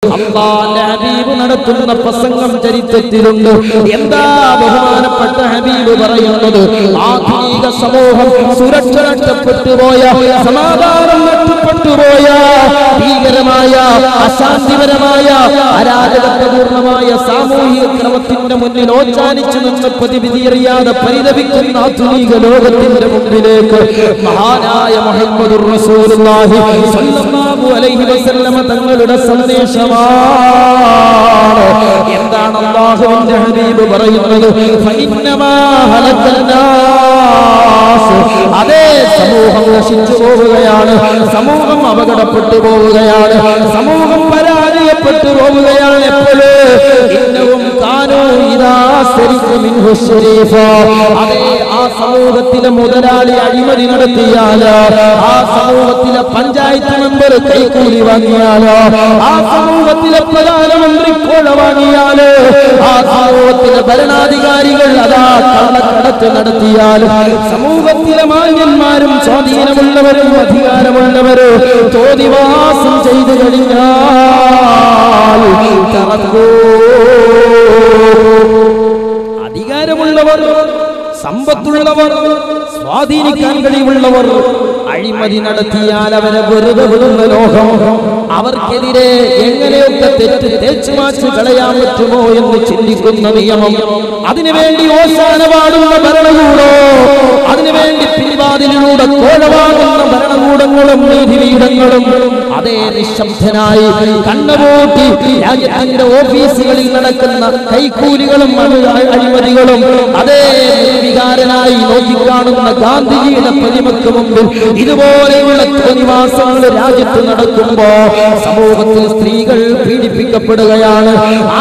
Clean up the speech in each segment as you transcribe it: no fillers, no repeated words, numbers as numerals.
അല്ലാഹുവിന്റെ ഹബീബ് നടത്തുന്ന പ്രസംഗം ചരിത്രത്തിലുണ്ട്. എന്താ ബഹുമാനപ്പെട്ട ഹബീബ് പറയുന്നത്? ആധുനിക സമൂഹം സുരക്ഷ നഷ്ടപ്പെട്ടുപോയ, സമാധാനം നഷ്ടപ്പെട്ടുപോയ, ഭീകരമായ, അശാന്തിപരമായ, അരാജകത്വപൂർണമായ സാമൂഹിക ക്രമത്തിന്റെ മുന്നിൽ ഓച്ചാനിച്ചു നിന്ന് പ്രതിവിധിയറിയാതെ പരിതപിക്കുന്ന ആധുനിക ലോകത്തിന്റെ മുമ്പിലേക്ക് മഹാനായ മുഹമ്മദുർ റസൂലുള്ളാഹി സ്വല്ലല്ലാഹു അലൈഹി വസല്ലമ തങ്ങളുടെ സന്ദേശമാണ്. എന്താണ് അല്ലാഹുവിന്റെ ഹബീബ് പറയുന്നത്? ഫഇന്നമാ ഹലക്കൽ നാസ്, അതേ സമൂഹം നശിച്ചു പോവുകയാണ്, സമൂഹം അപകടപ്പെട്ടു പോവുകയാണ്, സമൂഹം പരാജയപ്പെട്ടു പോവുകയാണ്. എപ്പോഴും ഇന്നഹും കാനൂ ഇദാ സരിഖു മിൻഹു ശരീഫ, അതേ ആ സമൂഹത്തിലെ മുതലാളി അഴിമതി നടത്തിയാലോ, ആ സമൂഹത്തിലെ പഞ്ചായത്ത് മെമ്പർ കൈക്കൂലി വാങ്ങിയാലോ, ആ സമൂഹത്തിലെ പ്രധാനമന്ത്രി കോഴ വാങ്ങിയാലോ, ആ സമൂഹത്തിലെ ഭരണാധികാരികൾ അതാ കള്ളക്കടത്ത് നടത്തിയാലോ, സമൂഹത്തിലെ മാന്യന്മാരും സ്വാധീനമുള്ളവരും അധികാരമുള്ളവരും തോന്നിവാസം ചെയ്തു കഴിഞ്ഞാൽ അധികാരമുള്ളവർ, സമ്പത്തുള്ളവർ, സ്വാധീനിക്കാൻ കഴിവുള്ളവർ അഴിമതി നടത്തിയാൽ അവരെ വെറുതെ വിടുന്ന ലോകം. അവർക്കെതിരെ എങ്ങനെയൊക്കെ തെറ്റ് തേച്ചു മാച്ചു കളയാൻ പറ്റുമോ എന്ന് ചിന്തിക്കുന്ന നിയമം, അതിനുവേണ്ടി ഓശാന പാടുന്ന ഭരണകൂടോ, അതിനുവേണ്ടി പിൻവാതിലിലൂടെ കോഴവാകുന്ന ഭരണകൂടങ്ങളും നീതിപീഠങ്ങളും അതേ നിശബ്ദനായി കണ്ണുപൂട്ടി രാജ്യത്തിന്റെ ഓഫീസുകളിൽ നടക്കുന്ന കൈക്കൂലികളും അഴിമതികളും അതേ വികാരനായി നോക്കിക്കാണുന്ന ഗാന്ധിജിയുടെ പ്രതിമക്ക് മുമ്പിൽ ഇതുപോലെയുള്ള തോന്നിവാസങ്ങൾ രാജ്യത്ത് നടക്കുമ്പോ സമൂഹത്തിൽ സ്ത്രീകൾ പീഡിപ്പിക്കപ്പെടുകയാണ്.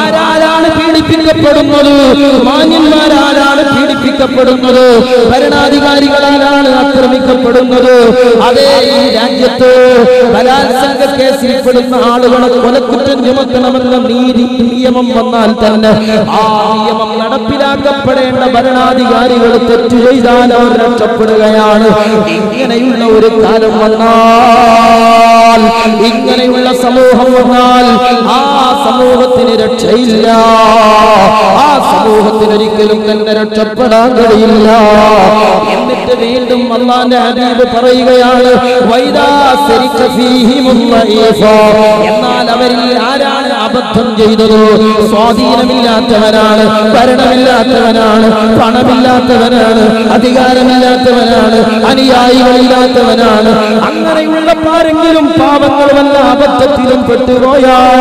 ആരാണ് പീഡിപ്പിക്കപ്പെടുന്നത്? മാന്യന്മാരാരാണ് പീഡിപ്പിക്കപ്പെടുന്നത്? ഭരണാധികാരികളാലാണ് ആക്രമിക്കപ്പെടുന്നത്. അതേ ഈ രാജ്യത്ത് ബലാത്സംഗ കേസിൽപ്പെടുന്ന ആളുകളെ കൊലക്കുറ്റം ചുമത്തണമെന്ന നിയമം വന്നാൽ തന്നെ ആ നിയമം നടപ്പിലാക്കപ്പെടേണ്ട ഭരണാധികാരികൾ തെറ്റു ചെയ്താൽ അവർ രക്ഷപ്പെടുകയാണ്. ഇങ്ങനെയുള്ള ഒരു കാലം വന്നാൽ, ഇങ്ങനെയുള്ള സമൂഹം വന്നാൽ ആ സമൂഹത്തിന് രക്ഷയില്ല, ആ സമൂഹത്തിന് ഒരിക്കലും തന്നെ രക്ഷപ്പെടാൻ കഴിയില്ല. എന്നിട്ട് വീണ്ടും അല്ലാഹുവിന്റെ ഹബീബ് പറയുകയാണ്, എന്നാൽ അവരിൽ ആരാണ് അബദ്ധം ചെയ്തത്? സ്വാധീനമില്ലാത്തവനാണ്, ഭരണമില്ലാത്തവനാണ്, പണമില്ലാത്തവനാണ്, അധികാരമില്ലാത്തവനാണ്, അനുയായികളില്ലാത്തവനാണ്. അങ്ങനെയുള്ള ആരെങ്കിലും പാപങ്ങൾ വല്ല അബദ്ധത്തിലും പെട്ടുപോയാൽ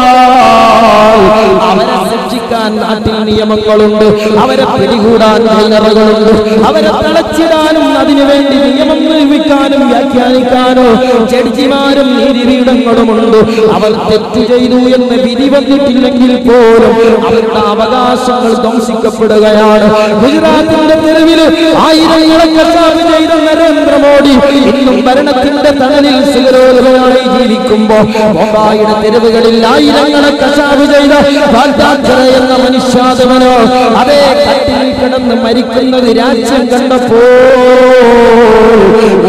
അവരെ ശിക്ഷിക്കാൻ നാട്ടിൽ നിയമങ്ങളുണ്ട്, അവരെ പിടികൂടാൻ നിയമങ്ങളുണ്ട്, അവരെ തളച്ചിടാനും അതിനുവേണ്ടി നിയമം നിർമ്മിക്കാനും വ്യാഖ്യാനിക്കാനോ ജഡ്ജിമാരും നീതിപീഠങ്ങളുമുണ്ട്. അവർ തെറ്റ് ചെയ്തു എന്ന് വിധി വന്നിട്ടില്ലെങ്കിൽ പോലും അവരുടെ അവകാശങ്ങൾ ധ്വംസിക്കപ്പെടുകയാണ്. ഗുജറാത്തിന്റെ തെരുവിൽ ആയിരങ്ങളെ കശാപ്പ് ചെയ്ത നരേന്ദ്രമോദി ഇന്നും ഭരണത്തിന്റെ തണലിൽ സുഖരോഗമായി ജീവിക്കുമ്പോ ബോംബായിയുടെ തെരുവുകളിൽ ആയിരങ്ങളെ കശാപ്പ് ചെയ്ത ബാൽദാക്കർ എന്ന മനുഷ്യാധവനോ അതേ കട്ടിൽ കിടന്ന് മരിക്കുന്നത് രാജ്യം കണ്ടപ്പോ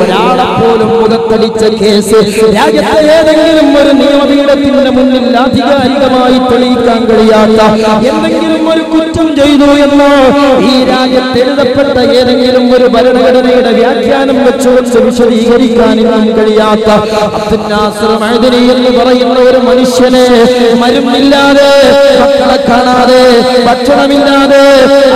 ഒരാളെ പോലും മുഖത്തടിച്ച കേസ് രാജ്യത്തെ ഏതെങ്കിലും ഒരു നിയമപീഠത്തിന്റെ മുന്നിൽ ആധികാരികമായി തെളിയിക്കാൻ കഴിയാത്ത എന്തെങ്കിലും ഒരു കുറ്റം ചെയ്തു എന്നോ ഈ രാജ്യത്ത് എഴുതപ്പെട്ട ഏതെങ്കിലും ഒരു ഭരണഘടനയുടെ വ്യാഖ്യാനം വെച്ചുകൊണ്ട് വിശദീകരിക്കാൻ ഇന്നും കഴിയാത്ത അബ്ദുൽ നാസർ മഅദനി എന്ന് പറയുന്ന ഒരു മനുഷ്യനെ മരുന്നില്ലാതെ, മക്കളെ കാണാതെ, ഭക്ഷണമില്ലാതെ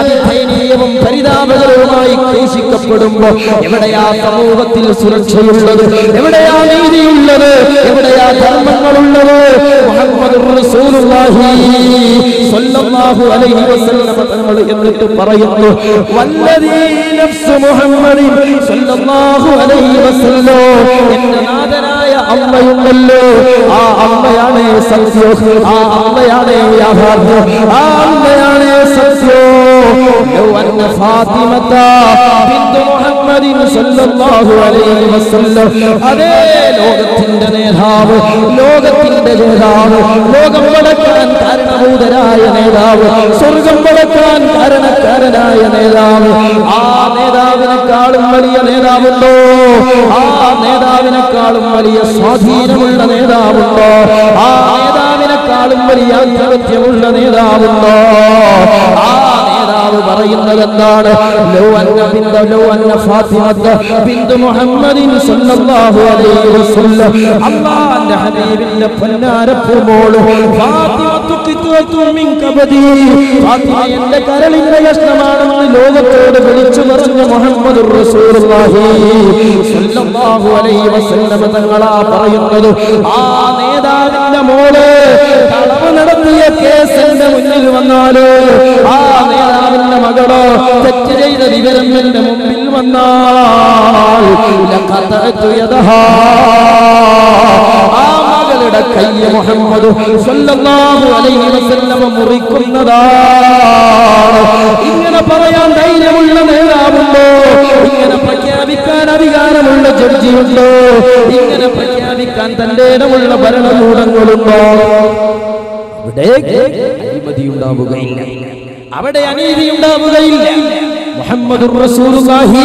അതിദയനീയവും പരിതാപകരവുമായി ക്രൂശിക്കപ്പെടുമ്പോ എവിടെയാ സമൂഹത്തിൽ സുരക്ഷയുള്ളത്? എവിടെയാ നീതിയുള്ളത്? എവിടെയാ ധർമ്മങ്ങളുള്ളത്? മുഹമ്മദുർ റസൂലുള്ളാഹി സ്വല്ലല്ലാഹു അലൈഹി വസല്ലം തങ്ങൾ എന്നിട്ട് പറയുന്നു, വല്ലദീ നഫ്സു മുഹമ്മദിൻ സ്വല്ലല്ലാഹു അലൈഹി വസല്ലം, എന്റെ നാഥനായ അമ്മയുണ്ടല്ലോ, ആ അമ്മയാണ് സത്യം, ആ അമ്മയാണ് യാഥാർത്ഥ്യം, ആ അമ്മയാണ് സത്യം. ലൗ അന്ന ഫാത്തിമത ബിന്തു മുഹമ്മദിൻ സ്വല്ലല്ലാഹു അലൈഹി വസല്ലം, അതേ ലോകത്തിന്റെ നേതാവ്, ലോകത്തിന്റെ നേതാവ്, ലോകം വളക്കാൻ കാരണഭൂതരായ നേതാവ്, സ്വർഗം വളക്കാൻ കാരണക്കാരനായ നേതാവ്, ആ നേതാവിനെക്കാളും വലിയ നേതാവുണ്ടോ? ആ നേതാവിനെക്കാളും വലിയ സ്വാധീനമുള്ള നേതാവുണ്ടോ? ആ നേതാവിനെ അയാളെക്കാളും വലിയ ആധിപത്യമുള്ള നേതാവുണ്ടോ? ആ നേതാവ് പറയുന്നത് എന്താണ്? ലൗ അന്ന ഫാത്തിമത ബിന്തു മുഹമ്മദിൻ സല്ലല്ലാഹു അലൈഹി വസല്ലം, അല്ലാഹുവിന്റെ ഹബീബിന്റെ പൊന്നാരപ്പുമോള് ഫാത്തിമത്തു ഖിത്വത്തുൻ മിൻ കബദി, ഫാത്തിമ എന്റെ കരളിന്റെ കഷ്ണമാണെന്ന് ലോകത്തോട് വിളിച്ചു പറഞ്ഞ മുഹമ്മദുർ റസൂലുള്ളാഹി സല്ലല്ലാഹു അലൈഹി വസല്ലം തങ്ങളാ പറയുന്നത്. ആ നേതാവിന്റെ മോള് കളവ് നടത്തിയ കേസിന്റെ മുന്നിൽ വന്നാല്, ആ നേതാവിന്റെ മകളോ തെറ്റ് ചെയ്ത വിവരം എന്റെ മുമ്പിൽ വന്നാൽ ആ മകളുടെ കൈ മുഹമ്മദ് സല്ലല്ലാഹു അലൈഹി വസല്ലം മുറിക്കുന്നതാണ്. ഇങ്ങനെ പറയാൻ ധൈര്യമുള്ള നേതാവുണ്ടോ? ഇങ്ങനെ പ്രഖ്യാപിക്കാൻ അധികാരമുള്ള ജഡ്ജിയുണ്ടോ? ഇങ്ങനെ പ്രഖ്യാപിക്കാൻ തന്റെ ഇടമുള്ള ഭരണകൂടങ്ങളുണ്ടോ? അവിടെ അഴിമതി ഉണ്ടാവുകയില്ല, അവിടെ അനീതി ഉണ്ടാവുകയില്ല. മുഹമ്മദുർ റസൂലുള്ളാഹി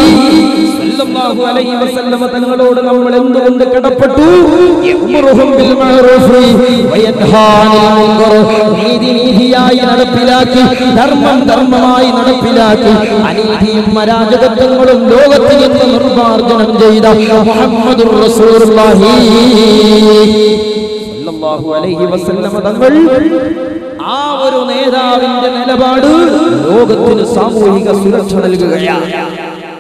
സല്ലല്ലാഹു അലൈഹി വസല്ലം തങ്ങളോട് നമ്മൾ എന്തുകൊണ്ട് കടപ്പെട്ടു? യഅ്മുറുഹും ബിൽ മഅറൂഫി വയൻഹാ അനിൽ മുൻകർ, നീതി നീതിയായി നടപ്പിലാക്കി, ധർമ്മം ധർമ്മമായി നടപ്പിലാക്കി, അനീതിയും അരാജകത്വങ്ങളും ലോകത്തിൽ നിന്ന് നിർമ്മാർജ്ജനം ചെയ്ത മുഹമ്മദുർ റസൂലുള്ളാഹി സല്ലല്ലാഹു അലൈഹി വസല്ലം തങ്ങൾ ആ ഒരു നേതാവിന്റെ നിലപാട് ലോകത്തിന് സാമൂഹിക സുരക്ഷ നൽകുകയാണ്.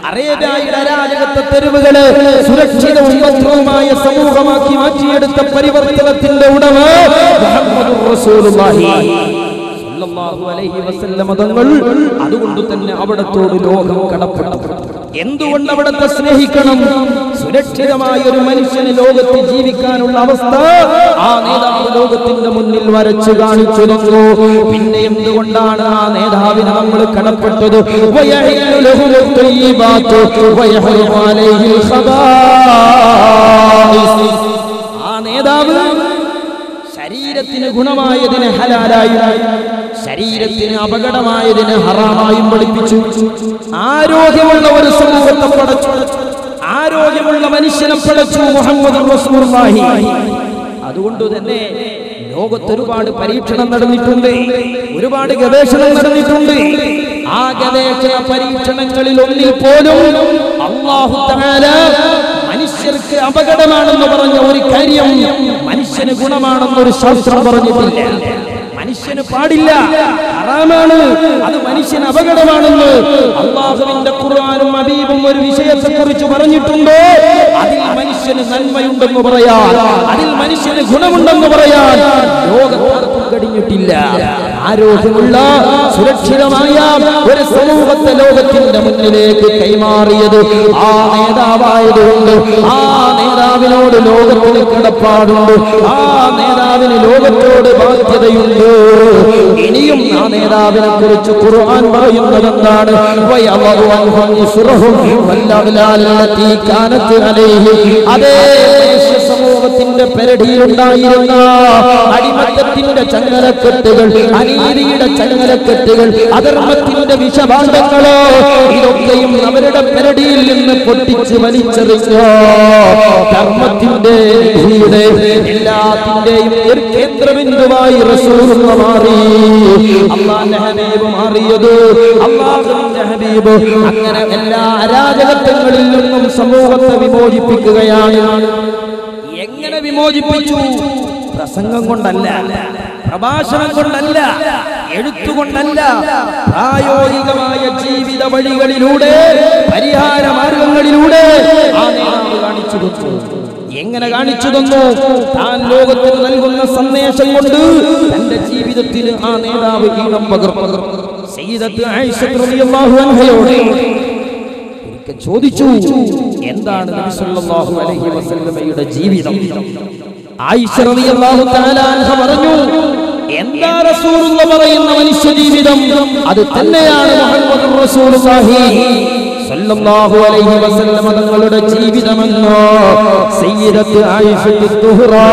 അറേബ്യയുടെ അരാജകത്വ തെരുവുകളെ സുരക്ഷിതവും ഭദ്രവുമായ സമൂഹമാക്കി മാറ്റിയെടുത്ത പരിവർത്തനത്തിന്റെ ഉടമ മുഹമ്മദുർ റസൂലുള്ളാഹി സല്ലല്ലാഹു അലൈഹി വസല്ലം തങ്ങൾ. അതുകൊണ്ട് തന്നെ അവിടത്തോട് ലോകം കടപ്പെട്ടു. എന്തുകൊണ്ട് അവിടത്തെ സ്നേഹിക്കണം? സുരക്ഷിതമായ ഒരു മനുഷ്യന് ലോകത്ത് ജീവിക്കാനുള്ള അവസ്ഥ ആ നേതാവ് ലോകത്തിന്റെ മുന്നിൽ വരച്ചു കാണിച്ചു തന്നു. പിന്നെ എന്തുകൊണ്ടാണ് ആ നേതാവിനെ നമ്മൾ കടപ്പെട്ടത്? ആ നേതാവ് ശരീരത്തിന് ഗുണമായതിന് ഹലാലായും ശരീരത്തിന് അപകടമായതിന് ഹറാമായും പഠിപ്പിച്ചു. ആരോഗ്യമുള്ള ഒരു സമൂഹത്തെ പടച്ചു, ആരോഗ്യമുള്ള മനുഷ്യനെ പടച്ചു മുഹമ്മദ് റസൂലുള്ളാഹി. അതുകൊണ്ട് തന്നെ ലോകത്ത് ഒരുപാട് പരീക്ഷണം നടന്നിട്ടുണ്ട്, ഒരുപാട് ഗവേഷണം നടന്നിട്ടുണ്ട്. ആ ഗവേഷണ പരീക്ഷണങ്ങളിൽ ഒന്നിൽ പോലും അല്ലാഹു തആല മനുഷ്യർക്ക് അപകടമാണെന്ന് പറഞ്ഞ ഒരു കാര്യം മനുഷ്യന് ഗുണമാണെന്നൊരു ശാസ്ത്രം പറഞ്ഞിട്ടില്ല. മനുഷ്യന് പാടില്ല, ഹറാമാണ്, അത് മനുഷ്യന് അപകടമാണെന്ന് അല്ലാഹുവിന്റെ ഖുർആനും ഹബീബും ഒരു വിഷയത്തെ കുറിച്ച് പറഞ്ഞിട്ടുണ്ടോ? അതിൽ മനുഷ്യന് നന്മയുണ്ടെന്ന് പറയാൻ, അതിൽ മനുഷ്യന് ഗുണമുണ്ടെന്ന് പറയാൻ ലോകത്താർക്കും കഴിഞ്ഞിട്ടില്ല. ആരോഗ്യമുള്ള സുരക്ഷിതമായ ഒരു സമൂഹത്തെ ലോകത്തിന്റെ മുന്നിലേക്ക് കൈമാറിയത് ആ നേതാവായതുകൊണ്ട് ആ നേതാവിനോട് ലോകത്തിന് കടപ്പാടുണ്ട്, ആ നേതാവിന് ലോകത്തോട് ബാധ്യതയുണ്ട്. ഇനിയും ആ നേതാവിനെ കുറിച്ച് ഖുർആൻ പറയുന്നത് എന്താണ്? അതേ മനുഷ്യ സമൂഹത്തിന്റെ പെരടിയിലുണ്ടായിരുന്ന അടിമത്തത്തിന്റെ ചങ്ങലക്കെട്ടുകൾ, അനീതിയുടെ ചങ്ങലക്കെട്ടുകൾ, അധർമ്മത്തിന്റെ വിഷഭാണ്ഡങ്ങളോ, ഇതൊക്കെയും അവരുടെ പെരടിയിൽ നിന്ന് പൊട്ടിച്ച് വലിച്ചെറിഞ്ഞോ ധർമ്മത്തിന്റെ നീതിയുടെ എല്ലാത്തിന്റെയും ഒരു കേന്ദ്രബിന്ദുവായി റസൂലുള്ള മാറി. അല്ലാഹുവിന്റെ ഹബീബ് മാറിയത്, അല്ലാഹുവിന്റെ ഹബീബ് അങ്ങനെ എല്ലാ അരാജകത്വങ്ങളിൽ നിന്നും സമൂഹത്തെ വിമോചിപ്പിക്കുകയാണ്. എങ്ങനെ വിമോചിപ്പിച്ചു? പ്രസംഗം കൊണ്ടല്ല, പ്രഭാഷണം കൊണ്ടല്ല, എഴുത്തുകൊണ്ടല്ല, പ്രായോഗികമായ ജീവിത വഴികളിലൂടെ, പരിഹാര മാർഗങ്ങളിലൂടെ ആ നേതാവ് കാണിച്ചു തന്നു. എങ്ങനെ കാണിച്ചു തന്നു? താൻ ലോകത്തിന് നൽകുന്ന സന്ദേശം കൊണ്ട് തന്റെ ജീവിതത്തിന് ആ നേതാവ് ഈണം പകർന്നു. സയ്യിദത്ത് ആയിഷ റളിയല്ലാഹു അൻഹയോട് ഒരിക്കൽ ചോദിച്ചു, എന്താണ് നബി സല്ലല്ലാഹു അലൈഹി വസല്ലമയുടെ ജീവിതം? ആയിഷ റളിയല്ലാഹു തആല അൻഹ പറഞ്ഞു, എന്താ റസൂലുള്ള പറയുന്ന മനുഷ്യ ജീവിതം? അത് തന്നെയാണ് മുഹമ്മദുർ റസൂലുള്ളാഹി സല്ലല്ലാഹു അലൈഹി വസല്ലം തങ്ങളുടെ ജീവിതമെന്നോ സയ്യിദത്ത് ആയിഷ തുഹ്റാ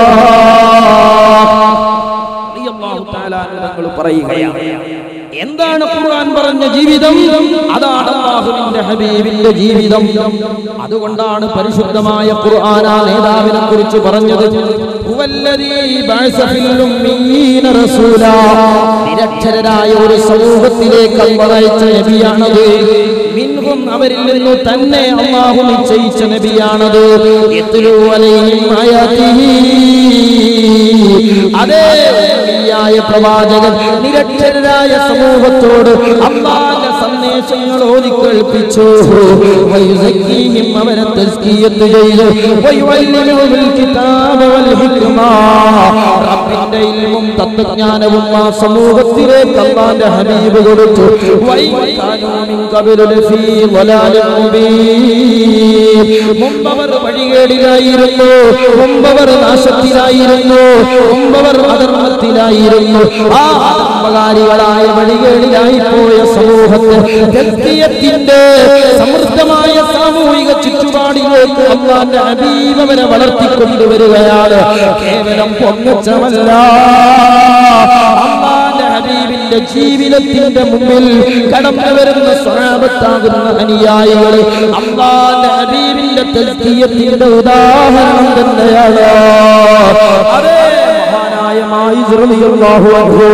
റളിയല്ലാഹു തആല തങ്ങൾ പറയുകയാണ്. എന്താണ് ഖുർആൻ പറഞ്ഞ ജീവിതം? അതാണ് അല്ലാഹുവിന്റെ ഹബീബിന്റെ ജീവിതം. അതുകൊണ്ടാണ് പരിശുദ്ധമായ ഖുർആൻ ആ നേതാവിനെ കുറിച്ച് പറഞ്ഞത്. ഹുവല്ലദീ ബഅസ ഫിൽ ഉമ്മീന റസൂലാ നിരക്ഷരരായ ഒരു സമൂഹത്തിലേക്ക് അയച്ച നബിയാണത്. മിൻഹും അവരിൽ നിന്ന് തന്നെ അല്ലാഹു നിശ്ചയിച്ച നബിയാണത്. യത്ലൂ അലൈഹിം ആയാതിഹി അതേ നബിയായ പ്രവാചകൻ നിരക്ഷരരായ സമൂഹത്തോട് അല്ലാഹുവിന്റെ സന്ദേശങ്ങൾ ഓതി കേൾപ്പിച്ചു. വയുസക്കീഹിം അവരെ തസ്കിയത്ത് ചെയ്തു. വയുഅല്ലിമുൽ കിതാബ വൽ ഹിക്മ റബ്ബിന്റെ ഇൽമും തത്വജ്ഞാനവും ആ സമൂഹത്തിലേക്ക് അല്ലാഹുവിന്റെ ഹബീബ് കൊടുത്തു. വൈകാനൂ മിൻ ഖബലു ലഫീ ളലാലിൻ മുബീൻ മുമ്പവർ വഴികേടിലായിരുന്നു, മുമ്പവർ നാശത്തിലായിരുന്നു, മുമ്പവർ അധർമ്മത്തിലായിരുന്നു. ആ അധർമ്മകാരികളായ വഴികേടിലായി പോയ സമൂഹത്തെ തസ്കിയത്തിന്റെ സമൃദ്ധമായ സാമൂഹിക ചുറ്റുപാടിലേക്ക് അല്ലാഹുവിന്റെ ഹബീബ് അവരെ വളർത്തിക്കൊണ്ടുവരികയാണ്. കേവലം പൊങ്ങച്ചമല്ല, അല്ലാഹുവിന്റെ ഹബീബിന്റെ ജീവിതത്തിന്റെ മുമ്പിൽ കടന്നു വരുന്ന സ്വഹാബത്താകുന്ന അനുയായികൾ അല്ലാഹുവിന്റെ ഹബീബിന്റെ തസ്കിയത്തിന്റെ ഉദാഹരണം തന്നെയാണ്. അതേ മഹാനായ മായിസ് റളിയല്ലാഹു അൻഹു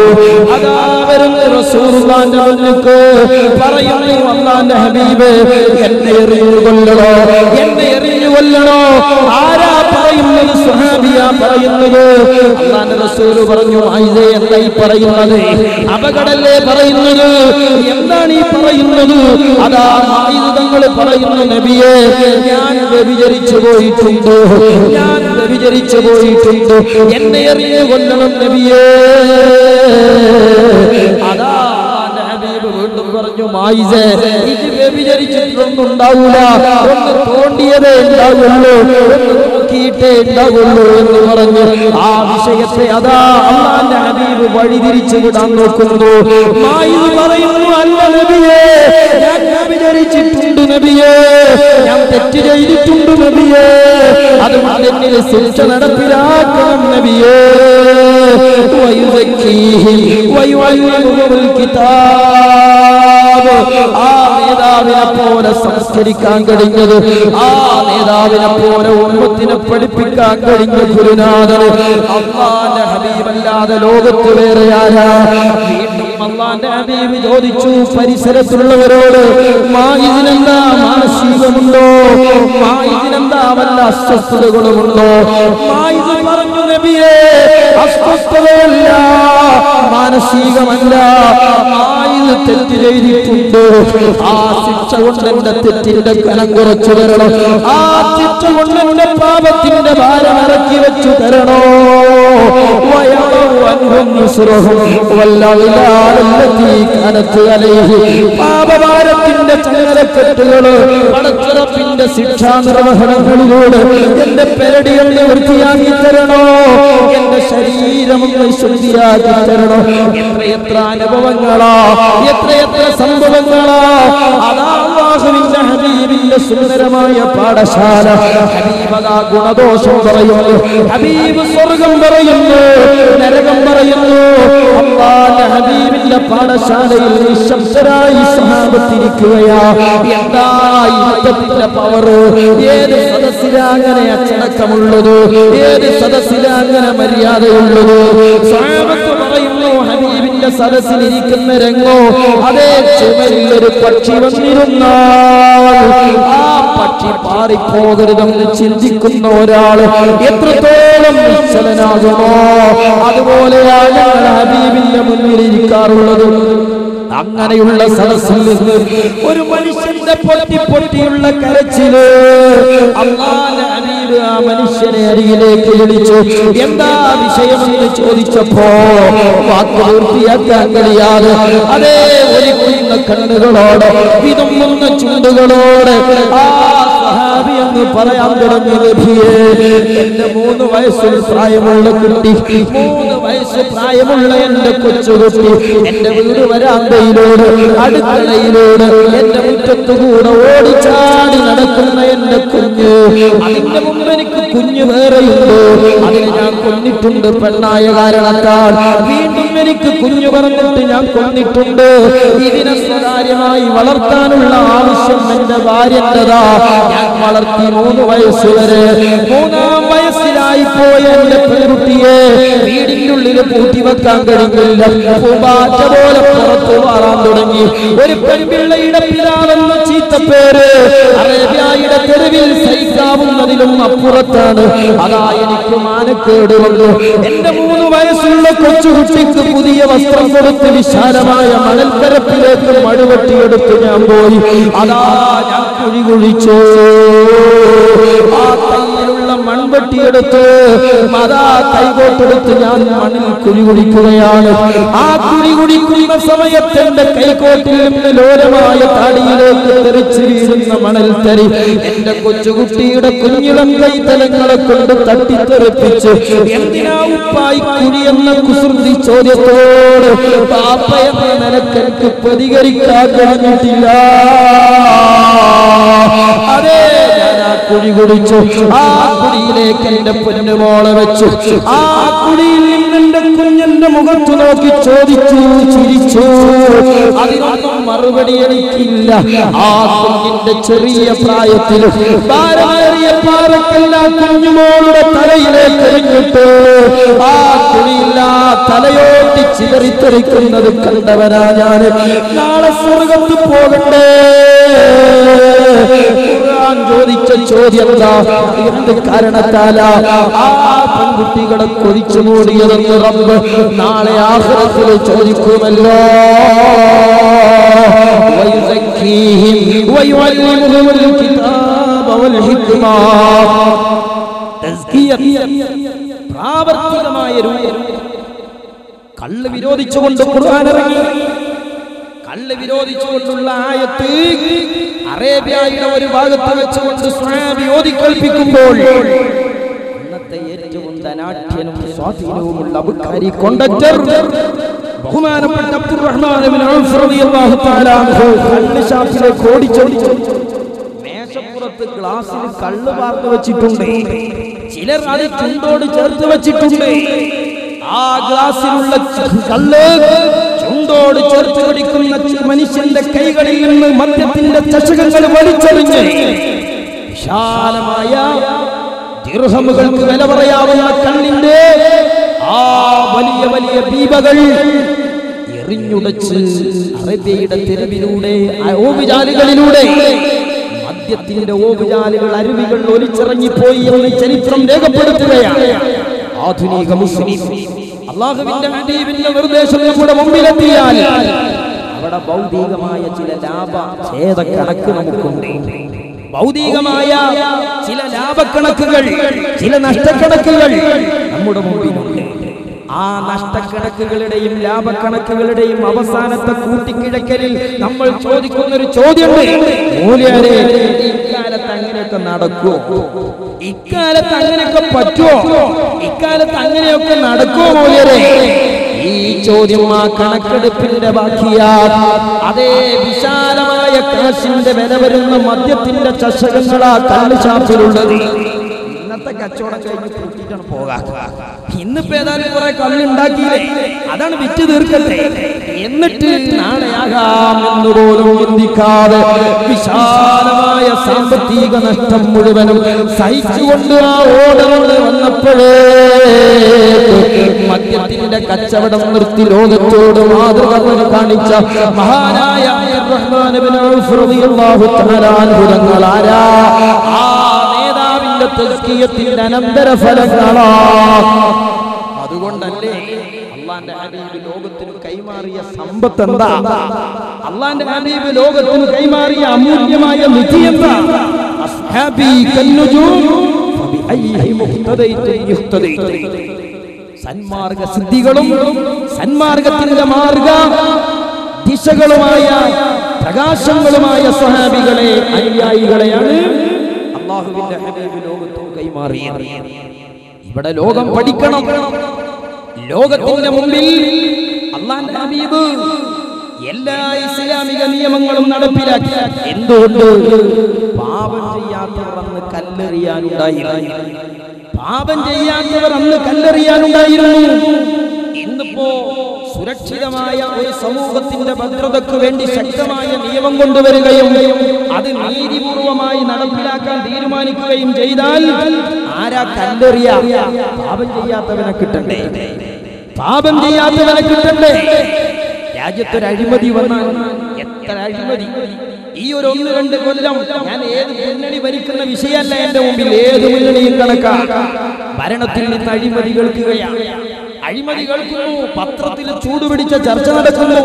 അതാ വരുന്ന റസൂലുള്ളാഹിന്റെ മുന്നിലേക്ക് പറയുന്നു, അല്ലാഹുവിന്റെ ഹബീബ് എന്നെ എറിഞ്ഞു കൊല്ലണോ, എന്നെ എറിഞ്ഞു കൊല്ലണോ. ആരാ പറയുന്നത്? സ്വഹാബിയാ പറയുന്നത്. അല്ലാഹുവിന്റെ റസൂൽ പറഞ്ഞു, മായിസേ എന്താ ഈ പറയുന്നത്? അപകടല്ലേ പറയുന്നത്? എന്താണ് ഈ പറയുന്നത്? അതാ മായിസ് തങ്ങൾ പറയുന്നു, നബിയേ ഞാൻ വ്യഭിചരിച്ചു പോയിട്ടുണ്ട്, ഞാൻ വ്യഭിചരിച്ചു പോയിട്ടുണ്ട്, എന്നെ എറിഞ്ഞു കൊല്ലണം നബിയേ. അതാ ഹബീബ് വീണ്ടും പറഞ്ഞു, മായിസേ ഇത് വ്യഭിചരിച്ചിട്ടൊന്നും ഉണ്ടാവൂല, ഒന്ന് തോണ്ടിയതേ ഉണ്ടാവുള്ളൂ, ഒന്ന് നോക്കിയിട്ടേ ഉണ്ടാവുള്ളൂ എന്ന് പറഞ്ഞു ആ വിഷയത്തെ അതാ അല്ലാഹുവിന്റെ ഹബീബ് വഴിതിരിച്ചു വിടാൻ നോക്കുന്നു. മായിസ് പറയുന്നു, അല്ല നബിയേ ഞാൻ വ്യഭിചരിച്ചിട്ടുണ്ട് നബിയേ, ഞാൻ തെറ്റ് ചെയ്തിട്ടുണ്ട് നബിയേ, അതുകൊണ്ട് എന്നിൽ ശിക്ഷ നടപ്പിലാക്കണം നബിയേ. വയുസക്കീഹിം വയുഅല്ലിമുൽ കിതാബ് ആ നേതാവിനെ പോലെ സംസ്കരിക്കാൻ കഴിഞ്ഞത്, ആ നേതാവിനെ പോലെ ഉമ്മത്തിനെ പഠിപ്പിക്കാൻ കഴിഞ്ഞ ഗുരുനാഥൻ അല്ലാഹുവിന്റെ ഹബീബല്ലാതെ ലോകത്ത് വേറെ ആരാ? വീണ്ടും അല്ലാഹുവിന്റെ ഹബീബ് ചോദിച്ചു പരിസരത്തുള്ളവരോട്, മായിസിനെന്താ മാനസികമുണ്ടോ, മായിസിനെന്താ വല്ല അസ്വസ്ഥതകളുമുണ്ടോ? മായിസ് പറഞ്ഞു, നബിയേ അസ്വസ്ഥതയല്ല, മാനസികമല്ല, മായിസ് തെറ്റ് ചെയ്തിട്ടുണ്ട്, ആ ശിക്ഷ കൊണ്ട് എന്റെ തെറ്റിന്റെ കനം കുറച്ചു തരണോ, ആ ശിക്ഷ കൊണ്ട് എന്റെ പാപത്തിന്റെ ഭാരം ഇറക്കി വെച്ചു തരണോ. പാപഭാരത്തിന്റെ ചങ്ങലക്കെട്ടുകള് പടച്ചുറപ്പിന്റെ ശിക്ഷാ നിർവഹണങ്ങളിലൂടെ എന്റെ പെരടികളെ വൃത്തിയാക്കി തരണോ, എന്റെ ശരീരമൊന്ന് ശുദ്ധിയാക്കി തരണോ. എത്രയെത്ര അനുഭവങ്ങളാ, എത്രയെത്ര സംഭവങ്ങളാ. അതാ അല്ലാഹുവിന്റെ ഹബീബിന്റെ സുന്ദരമായ പാഠശാല. ഹബീബ് അതാ ഗുണദോഷം പറയുന്നു, ഹബീബ് സ്വർഗം പറയുന്നു, നരകം പറയുന്നു. അല്ലാഹുവിന്റെ ഹബീബിന്റെ പാഠശാലയിൽ നിശബ്ദരായി സ്വഹാബത്തിരിക്കുകയാ. എന്താ യുദ്ധത്തിന്റെ പവർ? ഏത് സദസ്സിലാ അങ്ങനെ അച്ചടക്കമുള്ളത്? ഏത് സദസ്സിലാ അങ്ങനെ മര്യാദയുള്ളത്? സ്വഹാബത്ത് പറയുന്നു, ഹബീബിന്റെ സദസ്സിലിരിക്കുന്ന രംഗോ അതേ ചുമരിൽ ഒരു പക്ഷി വന്നിരുന്നാൽ ആ പക്ഷി പാറിപ്പോകരുതെന്ന് ചിന്തിക്കുന്ന ഒരാള് എത്രത്തോളം നിശ്ചലനാകുമോ അതുപോലെയാണ് ഞങ്ങൾ ഹബീബിന്റെ മുന്നിൽ ഇരിക്കാറുള്ളത്. അങ്ങനെയുള്ള സദസ്സിൽ നിന്ന് ഒരു മനുഷ്യന്റെ പൊട്ടി പൊട്ടിയുള്ള കരച്ചില് അല്ലാഹുവിന്റെ ഹബീബ് ആ മനുഷ്യനെ അരികിലേക്ക് വിളിച്ചു. എന്താ വിഷയമെന്ന് ചോദിച്ചപ്പോ വാക്ക് പൂർത്തിയാക്കാൻ കഴിയാതെ അതേ ഒലിക്കുന്ന കണ്ണുകളോട് വിതുമ്പുന്ന ചുണ്ടുകളോട് ആ സഹാബി എന്ന് പറയാൻ തുടങ്ങി, നബിയേ എന്റെ 3 വയസ്സിൽ പ്രായമുള്ള കുട്ടി, 3 വയസ്സ് പ്രായമുള്ള എന്റെ കൊച്ചുകുട്ടി എന്റെ വീട് വരാന്തയിലൂടെ അടുക്കളയിലൂടെ എന്റെ മുറ്റത്തുകൂടെ ഓടിച്ചാടി നടക്കുന്ന എന്റെ കുഞ്ഞ്, അതിന്റെ മുമ്പ് എനിക്ക് കുഞ്ഞ് വേറെയുണ്ട്, അതിന് ഞാൻ കൊന്നിട്ടുണ്ട് പെണ്ണായ കാരണത്താൽ. വീണ്ടും എനിക്ക് കുഞ്ഞു പറഞ്ഞിട്ട് ഞാൻ കൊന്നിട്ടുണ്ട്. ഇതിനെ സ്വകാര്യമായി വളർത്താനുള്ള ആവശ്യം എന്റെ ഭാര്യൻ്റെതാ. ഞാൻ വളർത്തി 3 വയസ്സ് വരെ. 3-ാം വയസ്സിലായ വയസ്സായി പോയ എന്റെ പെൺകുട്ടിയെ വീടിന്റെ ഉള്ളിൽ പൂട്ടിവെക്കാൻ കഴിഞ്ഞില്ല. പൂമ്പാറ്റ പോലെ പുറത്തു മാറാൻ തുടങ്ങി. ഒരു പെൺപിള്ളയുടെ പിതാവെന്ന ചീത്തപ്പേര് അറേബ്യയുടെ തെരുവിൽ സഹിക്കാവുന്നതിലും അപ്പുറത്താണ്. അതാ എനിക്ക് മാനക്കേട് വന്നു. എന്റെ 3 വയസ്സുള്ള കൊച്ചുകുട്ടിക്ക് പുതിയ വസ്ത്രം കൊടുത്ത് വിശാലമായ മണൽപ്പരപ്പിലേക്ക് മഴുവെട്ടിയെടുത്ത് ഞാൻ പോയി. അതാ ഞാൻ കുഴി കുഴിച്ചു. ആ കയ്യിലുള്ള മൺവെട്ടിയെടുത്ത് അതാ കൈകോട്ടെടുത്ത് ഞാൻ മണ്ണിൽ കുഴി കുടിക്കുകയാണ്. ആ കുഴി കുടിക്കുന്ന സമയത്ത് എന്റെ കൈകോട്ടിൽ നിന്ന് ലോലമായ താടിയിലേക്ക് തെറിച്ച് വീഴുന്ന മണൽത്തരി എന്റെ കൊച്ചുകുട്ടിയുടെ കുഞ്ഞിളം കൈതലങ്ങളെ കൊണ്ട് തട്ടിത്തെറിപ്പിച്ച് എന്തിനാ ഉപ്പായി കുഴി എന്ന കുസൃതി ചോദ്യത്തോട് പാപ്പയെന്ന നിലക്കെനിക്ക് പ്രതികരിക്കാൻ കഴിഞ്ഞിട്ടില്ല. അതെ, ഞാൻ ആ കുഴി കുടിച്ചു. ആ കുഴിയിലേക്ക് എന്റെ പൊന്നുമോളെ വെച്ചു. ആ കുഴിയിൽ നിന്ന് എന്റെ കുഞ്ഞിന്റെ മുഖത്ത് നോക്കി ചോദിച്ചു, ചിരിച്ചു. അതിനൊന്നും മറുപടി എനിക്കില്ല. ആ കുഞ്ഞിന്റെ ചെറിയ പ്രായത്തിൽ ഭാരമേറിയ പാറക്കെല്ലാം കുഞ്ഞുമോളുടെ തലയിലേക്ക് എറിഞ്ഞിട്ട് ആ കുഴിയില്ല തലയോട്ടി ചിതറിത്തെറിക്കുന്നത് കണ്ടവനാ ഞാൻ. നാളെ സ്വർഗത്ത് പോകണ്ടേ? ഖുർആൻ ചോദിച്ച ചോദ്യം എന്താ? എന്ത് കാരണത്താലാ ആ പെൺകുട്ടികളെ കൊതിച്ചു മൂടിയതെന്ന് റബ്ബ് നാളെ ആഖിറത്തിൽ ചോദിക്കുമല്ലോ. വയുസക്കീഹിം വയുഅല്ലിമുഹുൽ കിതാബ വൽ ഹിക്മ. പ്രാവർത്തികമായ രൂപം. കള്ള് വിരോധിച്ചുകൊണ്ട് ഖുർആൻ ഇറങ്ങി. കള്ള് വിരോധിച്ചുകൊണ്ടുള്ള ആയത്ത് അറേബ്യയുടെ ഒരു ഭാഗത്ത് വെച്ചുകൊണ്ട് സ്വഹാബി ഓതിക്കേൾപ്പിക്കുമ്പോൾ അന്നത്തെ ഏറ്റവും ധനാഢ്യനും സ്വാധീനവുമുള്ള അബുഖാരി കോണ്ടക്ടർ ബഹുമാനപ്പെട്ട അബ്ദുറഹ്മാൻ ഇബ്നു ഔഫ് റളിയല്ലാഹു തആല അൻഹു കള്ള് ഷാപ്പിലേക്ക് ഓടിച്ചോടിച്ചു. മേശപ്പുറത്ത് ഗ്ലാസ്സിൽ കള്ള് പാർന്നു വെച്ചിട്ടുണ്ട്. ചിലർ അത് ചുണ്ടോട് ചേർത്ത് വെച്ചിട്ടുണ്ട്. ആ ഗ്ലാസ്സിലുള്ള കള്ള് ചുണ്ടോട് ചേർത്ത് പിടിക്കുന്ന മനുഷ്യന്റെ കൈകളിൽ നിന്ന് മദ്യത്തിന്റെ ചഷകങ്ങൾ വലിച്ചെറിഞ്ഞ് വിശാലമായ ദിർഹമുകൾക്ക് വില പറയാവുന്ന കള്ളിന്റെ ആ വലിയ വലിയ ദീപകൾ എറിഞ്ഞുടച്ച് അറേബ്യയുടെ തെരുവിലൂടെ ഓവുചാലുകളിലൂടെ മദ്യത്തിന്റെ ഓവുചാലുകൾ അരുവികൾ ഒലിച്ചിറങ്ങിപ്പോയി എന്ന് ചരിത്രം രേഖപ്പെടുത്തുകയാണ്. ആധുനിക മുസ്ലിം അല്ലാഹുവിന്റെ ഹബീബിന്റെ നിർദ്ദേശം നമ്മുടെ മുമ്പിലെത്തിയാൽ അവിടെ ഭൗതികമായ ചില ലാഭഛേദക്കണക്ക് നമുക്കുണ്ട്. ഭൗതികമായ ചില ലാഭക്കണക്കുകൾ, ചില നഷ്ടക്കണക്കുകൾ നമ്മുടെ മുമ്പിലുണ്ട്. ആ നഷ്ടക്കണക്കുകളുടെയും ലാഭക്കണക്കുകളുടെയും അവസാനത്തെ കൂട്ടിക്കിഴക്കലിൽ നമ്മൾ ചോദിക്കുന്ന ഒരു ചോദ്യമുണ്ട്. മൂല്യരെ, ഇക്കാലത്ത് അങ്ങനെയൊക്കെ നടക്കുമോ? ഇക്കാലത്ത് അങ്ങനെയൊക്കെ പറ്റുമോ? ഇക്കാലത്ത് അങ്ങനെയൊക്കെ നടക്കുമോ മൂല്യരെ? ഈ ചോദ്യം ആ കണക്കെടുപ്പിന്റെ ബാക്കിയാണ്. അതേ വിശാലമായ കാശിന്റെ വില വരുന്ന മദ്യത്തിന്റെ ചഷകങ്ങളാ കള്ള് ഷാപ്പിലുള്ളത്. ഇന്നത്തെ കച്ചവടം കഴിഞ്ഞ് കൂട്ടിയിട്ടാണ് പോകാം. ഇന്നിപ്പോ ഏതായാലും കുറെ കള്ളുണ്ടാക്കിയില്ലേ, അതാണ് വിറ്റ് തീർക്കട്ടെ, എന്നിട്ട് നാളെയാകാം എന്നുപോലും ചിന്തിക്കാതെ വിശാലമായ സാമ്പത്തിക നഷ്ടം മുഴുവനും സഹിച്ചുകൊണ്ട് ആ ഓടോട് വന്നപ്പോഴേ മദ്യത്തിന്റെ കച്ചവടം നിർത്തി ലോകത്തോട് മാതൃക കാണിച്ച മഹാനായ അബ്ദുറഹ്മാൻ ഇബ്നു ഔഫ് റളിയല്ലാഹു തആല അൻഹു തങ്ങൾ ആരാ? ആ നേതാവിന്റെ തസ്കിയത്തിന്റെ അനന്തരഫലങ്ങളാ. അതുകൊണ്ടല്ലേ അല്ലാഹുവിന്റെ ഹബീബ് ലോകത്തിന് കൈമാറിയ സമ്പത്ത് എന്താ? അല്ലാഹുവിന്റെ ഹബീബ് ലോകത്തിന് കൈമാറിയ അമൂല്യമായ നിധി എന്താ? അസ്ഹാബി കന്നുജൂം ഫബിഅയ്യി മുഖ്തദൈതും യുഖ്തദൈതു. സന്മാർഗ സിദ്ധികളും സന്മാർഗത്തിന്റെ മാർഗ ദിശകളുമായ പ്രകാശങ്ങളുമായ സ്വഹാബികളെ, അനുയായികളെയാണ് അല്ലാഹുവിന്റെ ഹബീബ് ലോകത്തിന് കൈമാറിയത്. ഇവിടെ ലോകം പഠിക്കണം. ലോകത്തിന്റെ മുമ്പിൽ അല്ലാഹുവിന്റെ ഹബീബ് എല്ലാ ഇസ്ലാമിക നിയമങ്ങളും നടപ്പിലാക്കി. എന്തുകൊണ്ട്? പാപം ചെയ്യാത്തവർ അന്ന് കല്ലെറിയാനുണ്ടായിരുന്നു. പാപം ചെയ്യാത്തവർ അന്ന് കല്ലെറിയാനുണ്ടായിരുന്നു. ഇന്നിപ്പോ സുരക്ഷിതമായ ഒരു സമൂഹത്തിന്റെ ഭദ്രതയ്ക്ക് വേണ്ടി ശക്തമായ നിയമം കൊണ്ടുവരികയും അത് നീതിപൂർവമായി നടപ്പിലാക്കാൻ തീരുമാനിക്കുകയും ചെയ്താൽ ആരാ കല്ലെറിയ? പാപം ചെയ്യാത്തവനെ കിട്ടണ്ടേ? പാപം ചെയ്യാത്തവനെ കിട്ടണ്ടേ? രാജ്യത്തൊരു അഴിമതി വന്നാൽ എത്ര അഴിമതി! ഈ ഒരു 1-2 കൊല്ലം ഞാൻ ഏത് മുന്നണി ഭരിക്കുന്ന വിഷയമല്ല എന്റെ മുമ്പിൽ, ഏത് മുന്നണിയും കണക്കാക്കാം. ഭരണത്തിൽ നിന്ന് അഴിമതി കേൾക്കുകയാണ്, അഴിമതി കേൾക്കുന്നു, പത്രത്തിൽ ചൂടുപിടിച്ച ചർച്ച നടക്കുന്നു.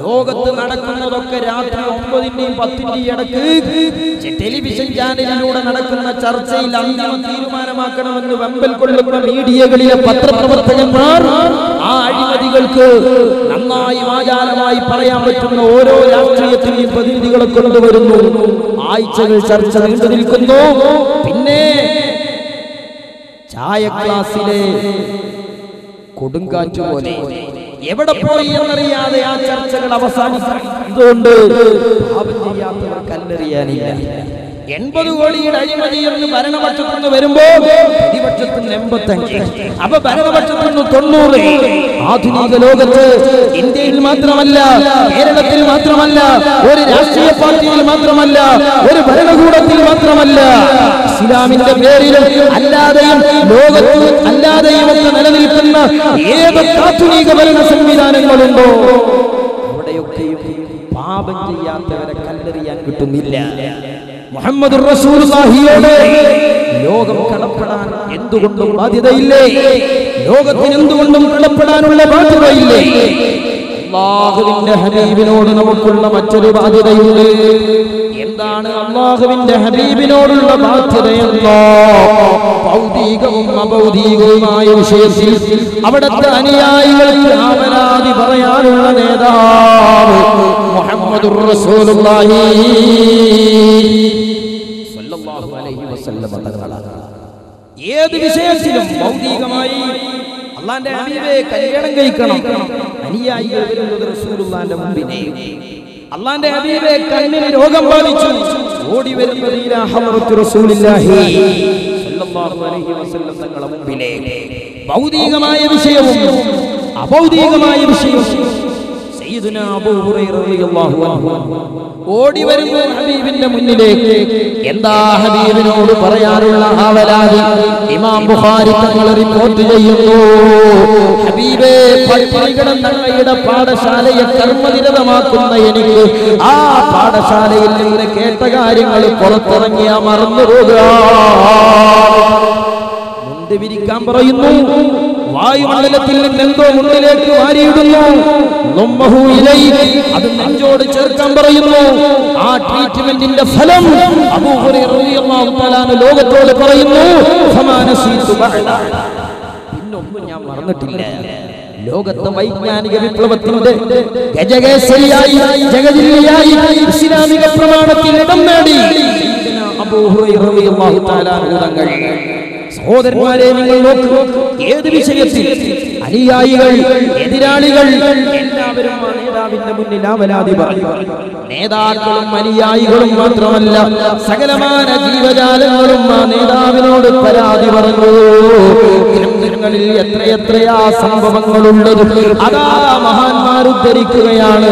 ലോകത്ത് നടക്കുന്നതൊക്കെ രാത്രി 9-ന്റെയും 10-ന്റെയും ഇടക്ക് ടെലിവിഷൻ ചാനലിലൂടെ നടക്കുന്ന ചർച്ചയിൽ അന്തിമ തീരുമാനമാക്കണമെന്ന് വെമ്പൽ കൊള്ളുന്ന മീഡിയകളിലെ പത്രപ്രവർത്തകന്മാർ ആ അഴിമതികൾക്ക് നന്നായി വാചാലമായി പറയാൻ പറ്റുന്ന ഓരോ രാഷ്ട്രീയത്തിലെയും പ്രതിനിധികളെ കൊണ്ടുവരുന്നു. ആഴ്ചകൾ ചർച്ച നീണ്ടു നിൽക്കുന്നു. പിന്നെ ചായ ക്ലാസ്സിലെ കൊടുങ്കാറ്റ് പോലെ എവിടെ പോയി എന്നറിയാതെ ആ ചർച്ചകൾ അവസാനിച്ചുകൊണ്ട് പാപം ചെയ്യാത്തവർ കല്ലെറിയാനില്ല. 80 കോടിയുടെ അഴിമതി എന്ന് ഭരണപക്ഷത്തു നിന്ന് വരുമ്പോ പ്രതിപക്ഷത്തിന് 85, അപ്പൊ ഭരണപക്ഷത്തിന് 90. ആധുനിക ലോകത്ത് ഇന്ത്യയിൽ മാത്രമല്ല, കേരളത്തിൽ മാത്രമല്ല, ഒരു രാഷ്ട്രീയ പാർട്ടിയിൽ മാത്രമല്ല, ഒരു ഭരണകൂടത്തിൽ മാത്രമല്ല, ഇസ്ലാമിന്റെ പേരിലും അല്ലാതെയും ലോകത്ത് അല്ലാതെയും ഒക്കെ നിലനിൽക്കുന്ന ഏത് ആധുനിക ഭരണ സംവിധാനങ്ങളുണ്ടോ അവിടെയൊക്കെയും പാപം ചെയ്യാത്തവരെ കല്ലെറിയാൻ കിട്ടുന്നില്ല. മുഹമ്മദുർ റസൂലുള്ളാഹിയോട് ലോകം കടപ്പെടാൻ എന്തുകൊണ്ടും ബാധ്യതയില്ലേ? ലോകത്തിന് എന്തുകൊണ്ടും കടപ്പെടാനുള്ള ബാധ്യതയില്ലേ? അല്ലാഹുവിന്റെ ഹബീബിനോട് നമുക്കുള്ള മറ്റൊരു ബാധ്യതയുണ്ട്. എന്താണ് അല്ലാഹുവിന്റെ ഹബീബിനോടുള്ള ബാധ്യതയെന്നോ? ഭൗതികവും അഭൗതികവുമായ വിഷയത്തിൽ അവിടുത്തെ അനുയായികൾക്ക് ആവലാതി പറയാനുള്ള നേതാവ് മുഹമ്മദുർ റസൂലുള്ളാഹി സ്വല്ലല്ലാഹു അലൈഹി വസല്ലം തങ്ങളാണ്. ഏത് വിഷയത്തിലും ഭൗതികമായി അല്ലാഹുവിന്റെ ഹബീബെ കല്യാണം കഴിക്കണം, അനുയായികൾ വരുന്നത് റസൂലുള്ളാഹിന്റെ മുമ്പിനെ. അല്ലാഹുവിന്റെ ഹബീബെ കണ്ണിന് രോഗം ബാധിച്ചു, ഓടി വരുന്നത് ഇലാ ഹളറത്തി റസൂലില്ലാഹി സ്വല്ലല്ലാഹു അലൈഹി വസല്ലം തങ്ങളുടെ മുമ്പിലെ. ഭൗതികമായ വിഷയവും അഭൗതികമായ വിഷയവും സയ്യിദുനാ അബൂ ഹുറൈറ റളിയല്ലാഹു അൻഹു ഓടി വരുന്നു ഹബീബിന്റെ മുന്നിലേക്ക്. എന്താ ഹബീബിനോട് പറയാനുള്ള ആവലാതി? ഇമാം ബുഖാരി തങ്ങൾ റിപ്പോർട്ട് ചെയ്യുന്നു, ഹബീബേ, പള്ളിയുടെ പാഠശാലയെ കർമ്മനിരതമാക്കുന്ന എനിക്ക് ആ പാഠശാലയിൽ നിന്ന് കേട്ട കാര്യങ്ങൾ പുറത്തിറങ്ങിയാ മറന്നുപോകുക. മുണ്ട് വിരിക്കാൻ പറയുന്നു, വായുമണ്ഡലത്തിൽ നിന്ന് എന്തോ മുണ്ടിലേക്ക് വാരിയിടുന്നു, അത് നെഞ്ചോട് ചേർക്കാൻ പറയുന്നു. ആ ട്രീറ്റ്മെന്റിന്റെ ഫലം അബൂ ഹുറൈറ റളിയല്ലാഹു തആല ലോകത്തോട് പറയുന്നു, പിന്നൊന്നും ഞാൻ മറന്നിട്ടില്ല. ലോകത്തെ വൈജ്ഞാനിക വിപ്ലവത്തിന്റെ ഗജകേസരിയായി ജഗജില്ലിയായി ഇസ്ലാമിക പ്രമാണത്തിൽ ഇടം നേടി അബൂ ഹുറൈറ റളിയല്ലാഹു തആല തങ്ങൾ. സഹോദരന്മാരെ, നിങ്ങൾ നോക്കൂ, ഏത് വിഷയത്തിൽ അനുയായികൾ, എതിരാളികൾ എല്ലാവരും ആ നേതാവിന്റെ മുന്നിൽ ആവലാതി പറയും. നേതാക്കളും അനുയായികളും മാത്രമല്ല, സകലമാന ജീവജാലങ്ങളും ആ നേതാവിനോട് പരാതി പറഞ്ഞു. ഗ്രന്ഥങ്ങളിൽ എത്രയെത്രയാ സംഭവങ്ങളുള്ളത്, അതാ മഹാന്മാർ ഉദ്ധരിക്കുകയാണ്.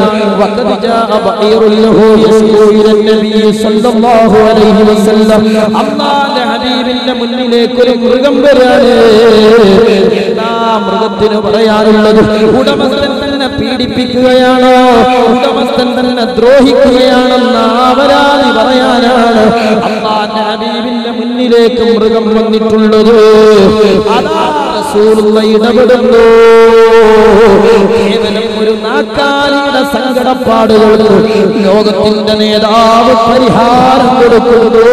അല്ലാഹുവിന്റെ ഹബീബിന്റെ മുന്നിലേക്ക് ഒരു മൃഗം വരാണ്. എന്താ മൃഗത്തിന് പറയാനുള്ളത്? ഉടമസ്ഥൻ തന്നെ പീഡിപ്പിക്കുകയാണോ, ഉടമസ്ഥൻ തന്നെ ദ്രോഹിക്കുകയാണെന്ന് ആവലാതി പറയാനാണ് അല്ലാഹുവിന്റെ ഹബീബിന്റെ മുന്നിലേക്ക് മൃഗം വന്നിട്ടുള്ളത്. അതാ റസൂലുള്ള ഇടപെടുന്നു. കേവലം ഒരു നാക്കാലിയുടെ സങ്കടപ്പാടുകൾക്ക് ലോകത്തിന്റെ നേതാവ് പരിഹാരം കൊടുക്കുന്നു.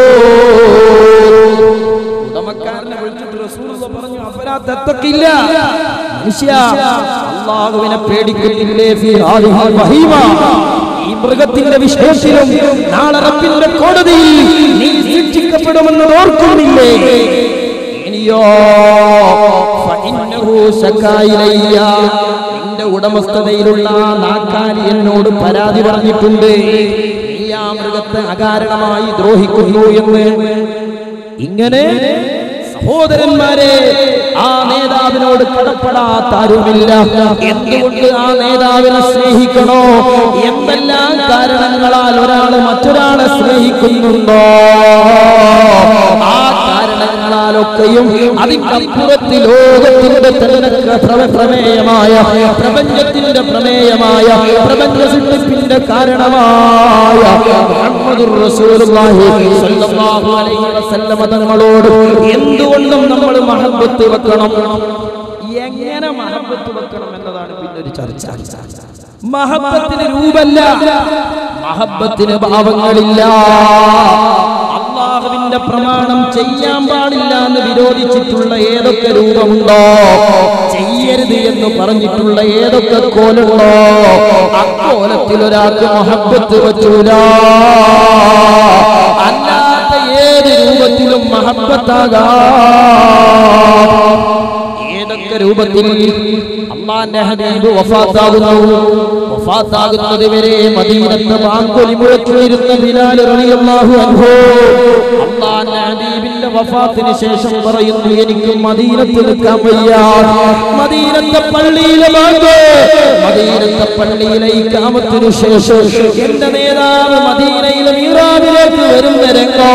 ഉടമക്കാരനെ വിളിച്ചിട്ട് റസൂലുള്ള പറഞ്ഞു, അഫലാ തത്തഖില്ല, മനുഷ്യ അല്ലാഹുവിനെ പേടിക്കുന്നില്ലേ? ഫീ ഹാദിഹിൽ ബഹീമ, ഈ മൃഗത്തിന്റെ വിഷയത്തിലും നാളെ റബ്ബിന്റെ കോടതിയിൽ നീ ശിക്ഷിക്കപ്പെടുമെന്ന് ഓർക്കുന്നില്ലേ? ഇനിയോ ഫഇന്നഹു ശകാ ഇലയ്യ, നിന്റെ ഉടമസ്ഥതയിലുള്ള നാക്കാലി എന്നോട് പരാതി പറഞ്ഞിട്ടുണ്ട്, നീ ആ മൃഗത്തെ അകാരണമായി ദ്രോഹിക്കുന്നു എന്ന്. ഇങ്ങനെ സഹോദരന്മാരെ, ആ നേതാവിനോട് കടപ്പെടാത്ത ആരുമില്ല. എന്തുകൊണ്ട് ആ നേതാവിനെ സ്നേഹിക്കണോ? എന്തെല്ലാം കാരണങ്ങളാൽ ഒരാൾ മറ്റൊരാളെ സ്നേഹിക്കുന്നുണ്ടോ, ആ കാരണങ്ങളാലൊക്കെയും അതിനപ്പുറത്ത് ലോകത്തിന്റെ തന്നെ പ്രമേയമായ, പ്രപഞ്ചത്തിന്റെ പ്രമേയമായ, പ്രപഞ്ച സൃഷ്ടിപ്പിന്റെ കാരണമായ മുഹമ്മദുർ റസൂലുള്ളാഹി സ്വല്ലല്ലാഹു അലൈഹി വസല്ലം തങ്ങളോട് എന്തുകൊണ്ടും നമ്മൾ മഹബ്ബത്ത് വെക്കണം. എങ്ങനെ മഹബ്ബത്ത് വെക്കണം എന്നതാണ് പിന്നൊരു ചർച്ച. മഹബ്ബത്തിന് രൂപല്ല, മഹബ്ബത്തിന് ഭാവങ്ങളില്ല. അല്ലാഹുവിന്റെ പ്രമാണം ചെയ്യാൻ പാടില്ല എന്ന് വിരോധിച്ചിട്ടുള്ള ഏതൊക്കെ രൂപമുണ്ടോ, ചെയ്യരുത് എന്ന് പറഞ്ഞിട്ടുള്ള ഏതൊക്കെ കോലുണ്ടോ, അക്കോലത്തിൽ ഒരാൾക്ക് മഹബ്ബത്ത് പറ്റൂല. അല്ലാത്ത ഏത് രൂപത്തിലും മഹബ്ബത്താകാം. ഏതൊക്കെ രൂപത്തിൽ? അല്ലാഹുവിന്റെ ഹബീബ് വഫാത്താകുന്നത് വരെ മദീനത്തെ ബാങ്കുലി മുഴക്കിയിരുന്ന ബിലാൽ റളിയല്ലാഹു അൻഹു അല്ലാഹുവിന്റെ ഹബീബിന്റെ വഫാത്തിന് ശേഷം പറയുന്നു, എനിക്ക് മദീനത്ത് നിൽക്കാൻ വയ്യ. മദീനത്തെ പള്ളിയിലെ ബാങ്ക്, മദീനത്തെ പള്ളിയിലെ ഇഖാമത്തിനു ശേഷം എന്റെ നേതാവ് മദീനയിലെ മിഹ്റാബിലേക്ക് വരുന്ന രംഗോ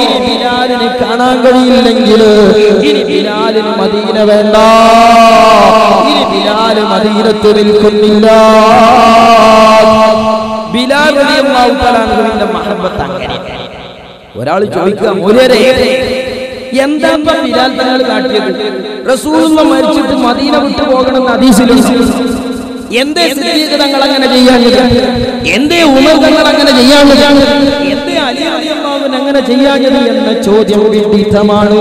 ഇനി ബിലാലിനെ കാണാൻ കഴിയില്ലെങ്കിൽ ഇനി ബിലാലിന് മദീന വേണ്ട, ഇനി ബിലാൽ മദീനത്ത് നിൽക്കുന്നില്ല. ബിലാൽ റളിയല്ലാഹു തആല അൻഹുവിന്റെ മഹബ്ബത്ത് അങ്ങനെ. ഒരാൾ ചോദിക്കുക, മൗലവി എന്താ ബിലാൽ തങ്ങൾ കാട്ടിയത്? റസൂലുള്ളാഹി മരിച്ചിട്ട് മദീന വിട്ടു പോകണമെന്ന് ഹദീസിലുണ്ട്. എന്തേ സിദ്ദീഖ് തങ്ങൾ അങ്ങനെ ചെയ്യാഞ്ഞത്? എന്തേ ഉമർ തങ്ങൾ അങ്ങനെ ചെയ്യാഞ്ഞത്? എന്തേ അലി റളിയല്ലാഹു അൻഹു അങ്ങനെ ചെയ്യാഞ്ഞത് എന്ന ചോദ്യം വിഡിത്തമാണ്.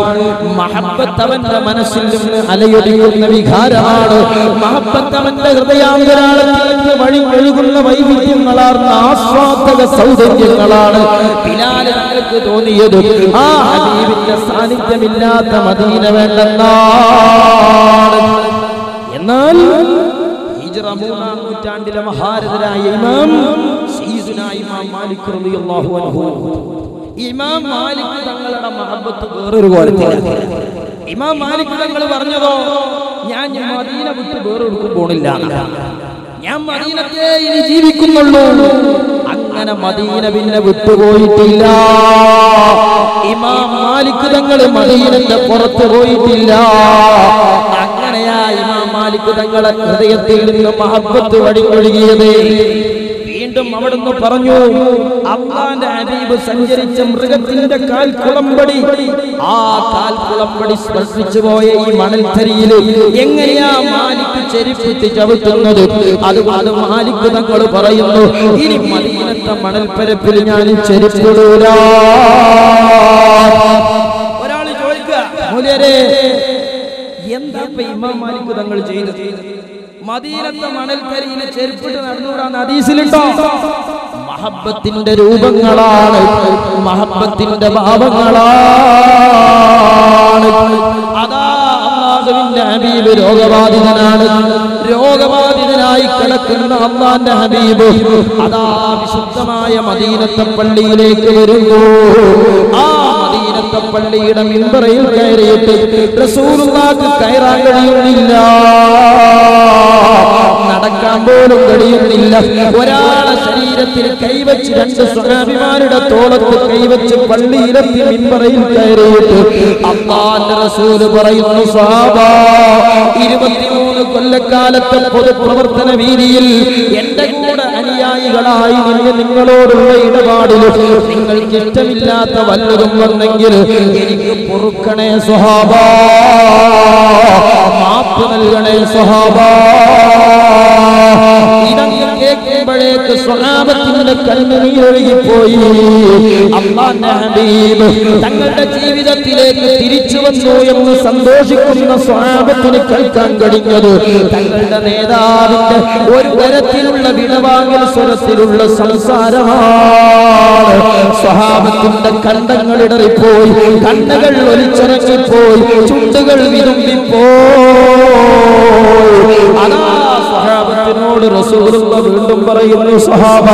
മഹബ്ബത്ത് അവന്റെ മനസ്സിൽ നിന്ന് അലയൊലിക്കുന്ന വികാരമാണ്. മഹബ്ബത്ത് അവന്റെ ഹൃദയാന്തരാളത്തിലേക്ക് വഴി ഒഴുകുന്ന വൈവിധ്യങ്ങളാർന്ന ആസ്വാദക സൗന്ദര്യങ്ങളാണ്. ബിലാൽ തങ്ങൾക്ക് തോന്നിയത് ആ ഹബീബിന്റെ സാന്നിധ്യമില്ലാത്ത മദീന വേണ്ടെന്നാണ്. എന്നാൽ മൂന്നാം നൂറ്റാണ്ടിലെ മഹാരഥരായ ഇമാം സയ്യിദുനാ ഇമാം മാലിക് റളിയല്ലാഹു അൻഹു, ഇമാം മാലിക് തങ്ങളുടെ മഹബ്ബത്ത് വേറൊരു കോലത്തിലാണ്. ഇമാം മാലിക് തങ്ങൾ പറഞ്ഞതോ, ഞാൻ മദീന വിട്ട് വേറൊടുക്കും പോണില്ല, ഞാൻ മദീനത്തെ ഇനി ജീവിക്കുന്നുള്ളൂ. അങ്ങനെ മദീന പിന്നെ വിട്ടുപോയിട്ടില്ല. ഇമാം മാലിക് തങ്ങൾ മദീനന്റെ പുറത്ത് പോയിട്ടില്ല. അങ്ങനെയാ ഇമാം മാലിക് തങ്ങളെ ഹൃദയത്തിൽ നിന്ന് മഹബ്ബത്ത് വഴിയൊഴുകിയത്. വീണ്ടും അവിടുന്ന് പറഞ്ഞു, അല്ലാഹുവിന്റെ ഹബീബ് സഞ്ചരിച്ച മൃഗത്തിന്റെ കാൽക്കുളമ്പടി, ആ കാൽക്കുളമ്പടി സ്പർശിച്ചു പോയ ഈ മണൽത്തരിയിൽ എങ്ങനെയാ മാലിക് ചെരുപ്പിട്ട് ചവിട്ടുന്നത്? അതുകൊണ്ട് മാലിക് തങ്ങൾ പറയുന്നു, ഇനി മദീനത്തെ മണൽപ്പരപ്പിൽ ഞാൻ ചെരുപ്പിടൂല. ഒരാൾ ചോദിക്കുക, മൗലവി എന്താ ഇമാം മാലിക് തങ്ങൾ ചെയ്തത്? മദീനത്തെ മണൽത്തരിയിലെ ചെരുപ്പിട്ട് നടന്നുകൂടാന്ന് ഹദീസിലുണ്ടോ? മഹബ്ബത്തിന്റെ രൂപങ്ങളാണ്, മഹബ്ബത്തിന്റെ ഭാവങ്ങളാണ്. അതാ അല്ലാഹുവിന്റെ ഹബീബ് രോഗബാധിതനാണ്. രോഗബാധിതനായി കിടക്കുന്ന അല്ലാഹുവിന്റെ ഹബീബ് അതാ വിശുദ്ധമായ മദീനത്തെ പള്ളിയിലേക്ക് വരുന്നു. ആ മദീനത്തെ പള്ളിയുടെ മിമ്പറിൽ കയറിയിട്ട് റസൂലുള്ളാഹിക്ക് കയറാൻ കഴിയുന്നില്ല, നടക്കാൻ പോലും കഴിയുന്നില്ല. ഒരാളെ ശരീരത്തിൽ കൈവച്ച് രണ്ട് സ്വഹാബിമാരുടെ തോളത്ത് കൈവച്ച് പള്ളിയിലെത്തി മിമ്പറിൽ കയറിയിട്ട് അല്ലാഹുവിന്റെ റസൂൽ പറയുന്നു, സ്വഹാബാ 23 കൊല്ലക്കാലത്തെ പൊതുപ്രവർത്തന വീതിയിൽ എന്റെ കൂടെ അനുയായികളായി നിങ്ങളോടുള്ള ഇടപാടിൽ നിങ്ങൾക്ക് ഇഷ്ടമില്ലാത്ത വല്ലതും വന്നെങ്കിൽ എനിക്ക് പൊറുക്കണേ സ്വഹാബാ, മാപ്പ് നൽകണേ സ്വഹാബാ. ഇതങ്ങ് കേൾക്കുമ്പോഴേക്ക് സ്വഹാബത്തിന്റെ കണ്ണുനീരൊഴുകിപ്പോയി. അല്ലാഹുവിന്റെ ഹബീബ് തങ്ങളുടെ ജീവിതത്തിലേക്ക് തിരിച്ചു വന്നു എന്ന് സന്തോഷിക്കുന്ന സ്വഹാബത്തിന് കേൾക്കാൻ കഴിഞ്ഞത് തങ്ങളുടെ നേതാവിന്റെ ഒരു തരത്തിലുള്ള വിടവാങ്ങൽ സ്വരത്തിലുള്ള സംസാരമാണ്. സ്വഹാബത്തിന്റെ കണ്ടങ്ങളിടറിപ്പോയി, കണ്ണുകൾ ഒലിച്ചിറങ്ങിപ്പോയി, ചുണ്ടുകൾ വിതുമ്പിപ്പോയി. അതാ സ്വഹാബത്തിനോട് സ്വഹാബിയോട് റസൂലുള്ളാഹി വീണ്ടും പറയുന്നു, സ്വഹാബ,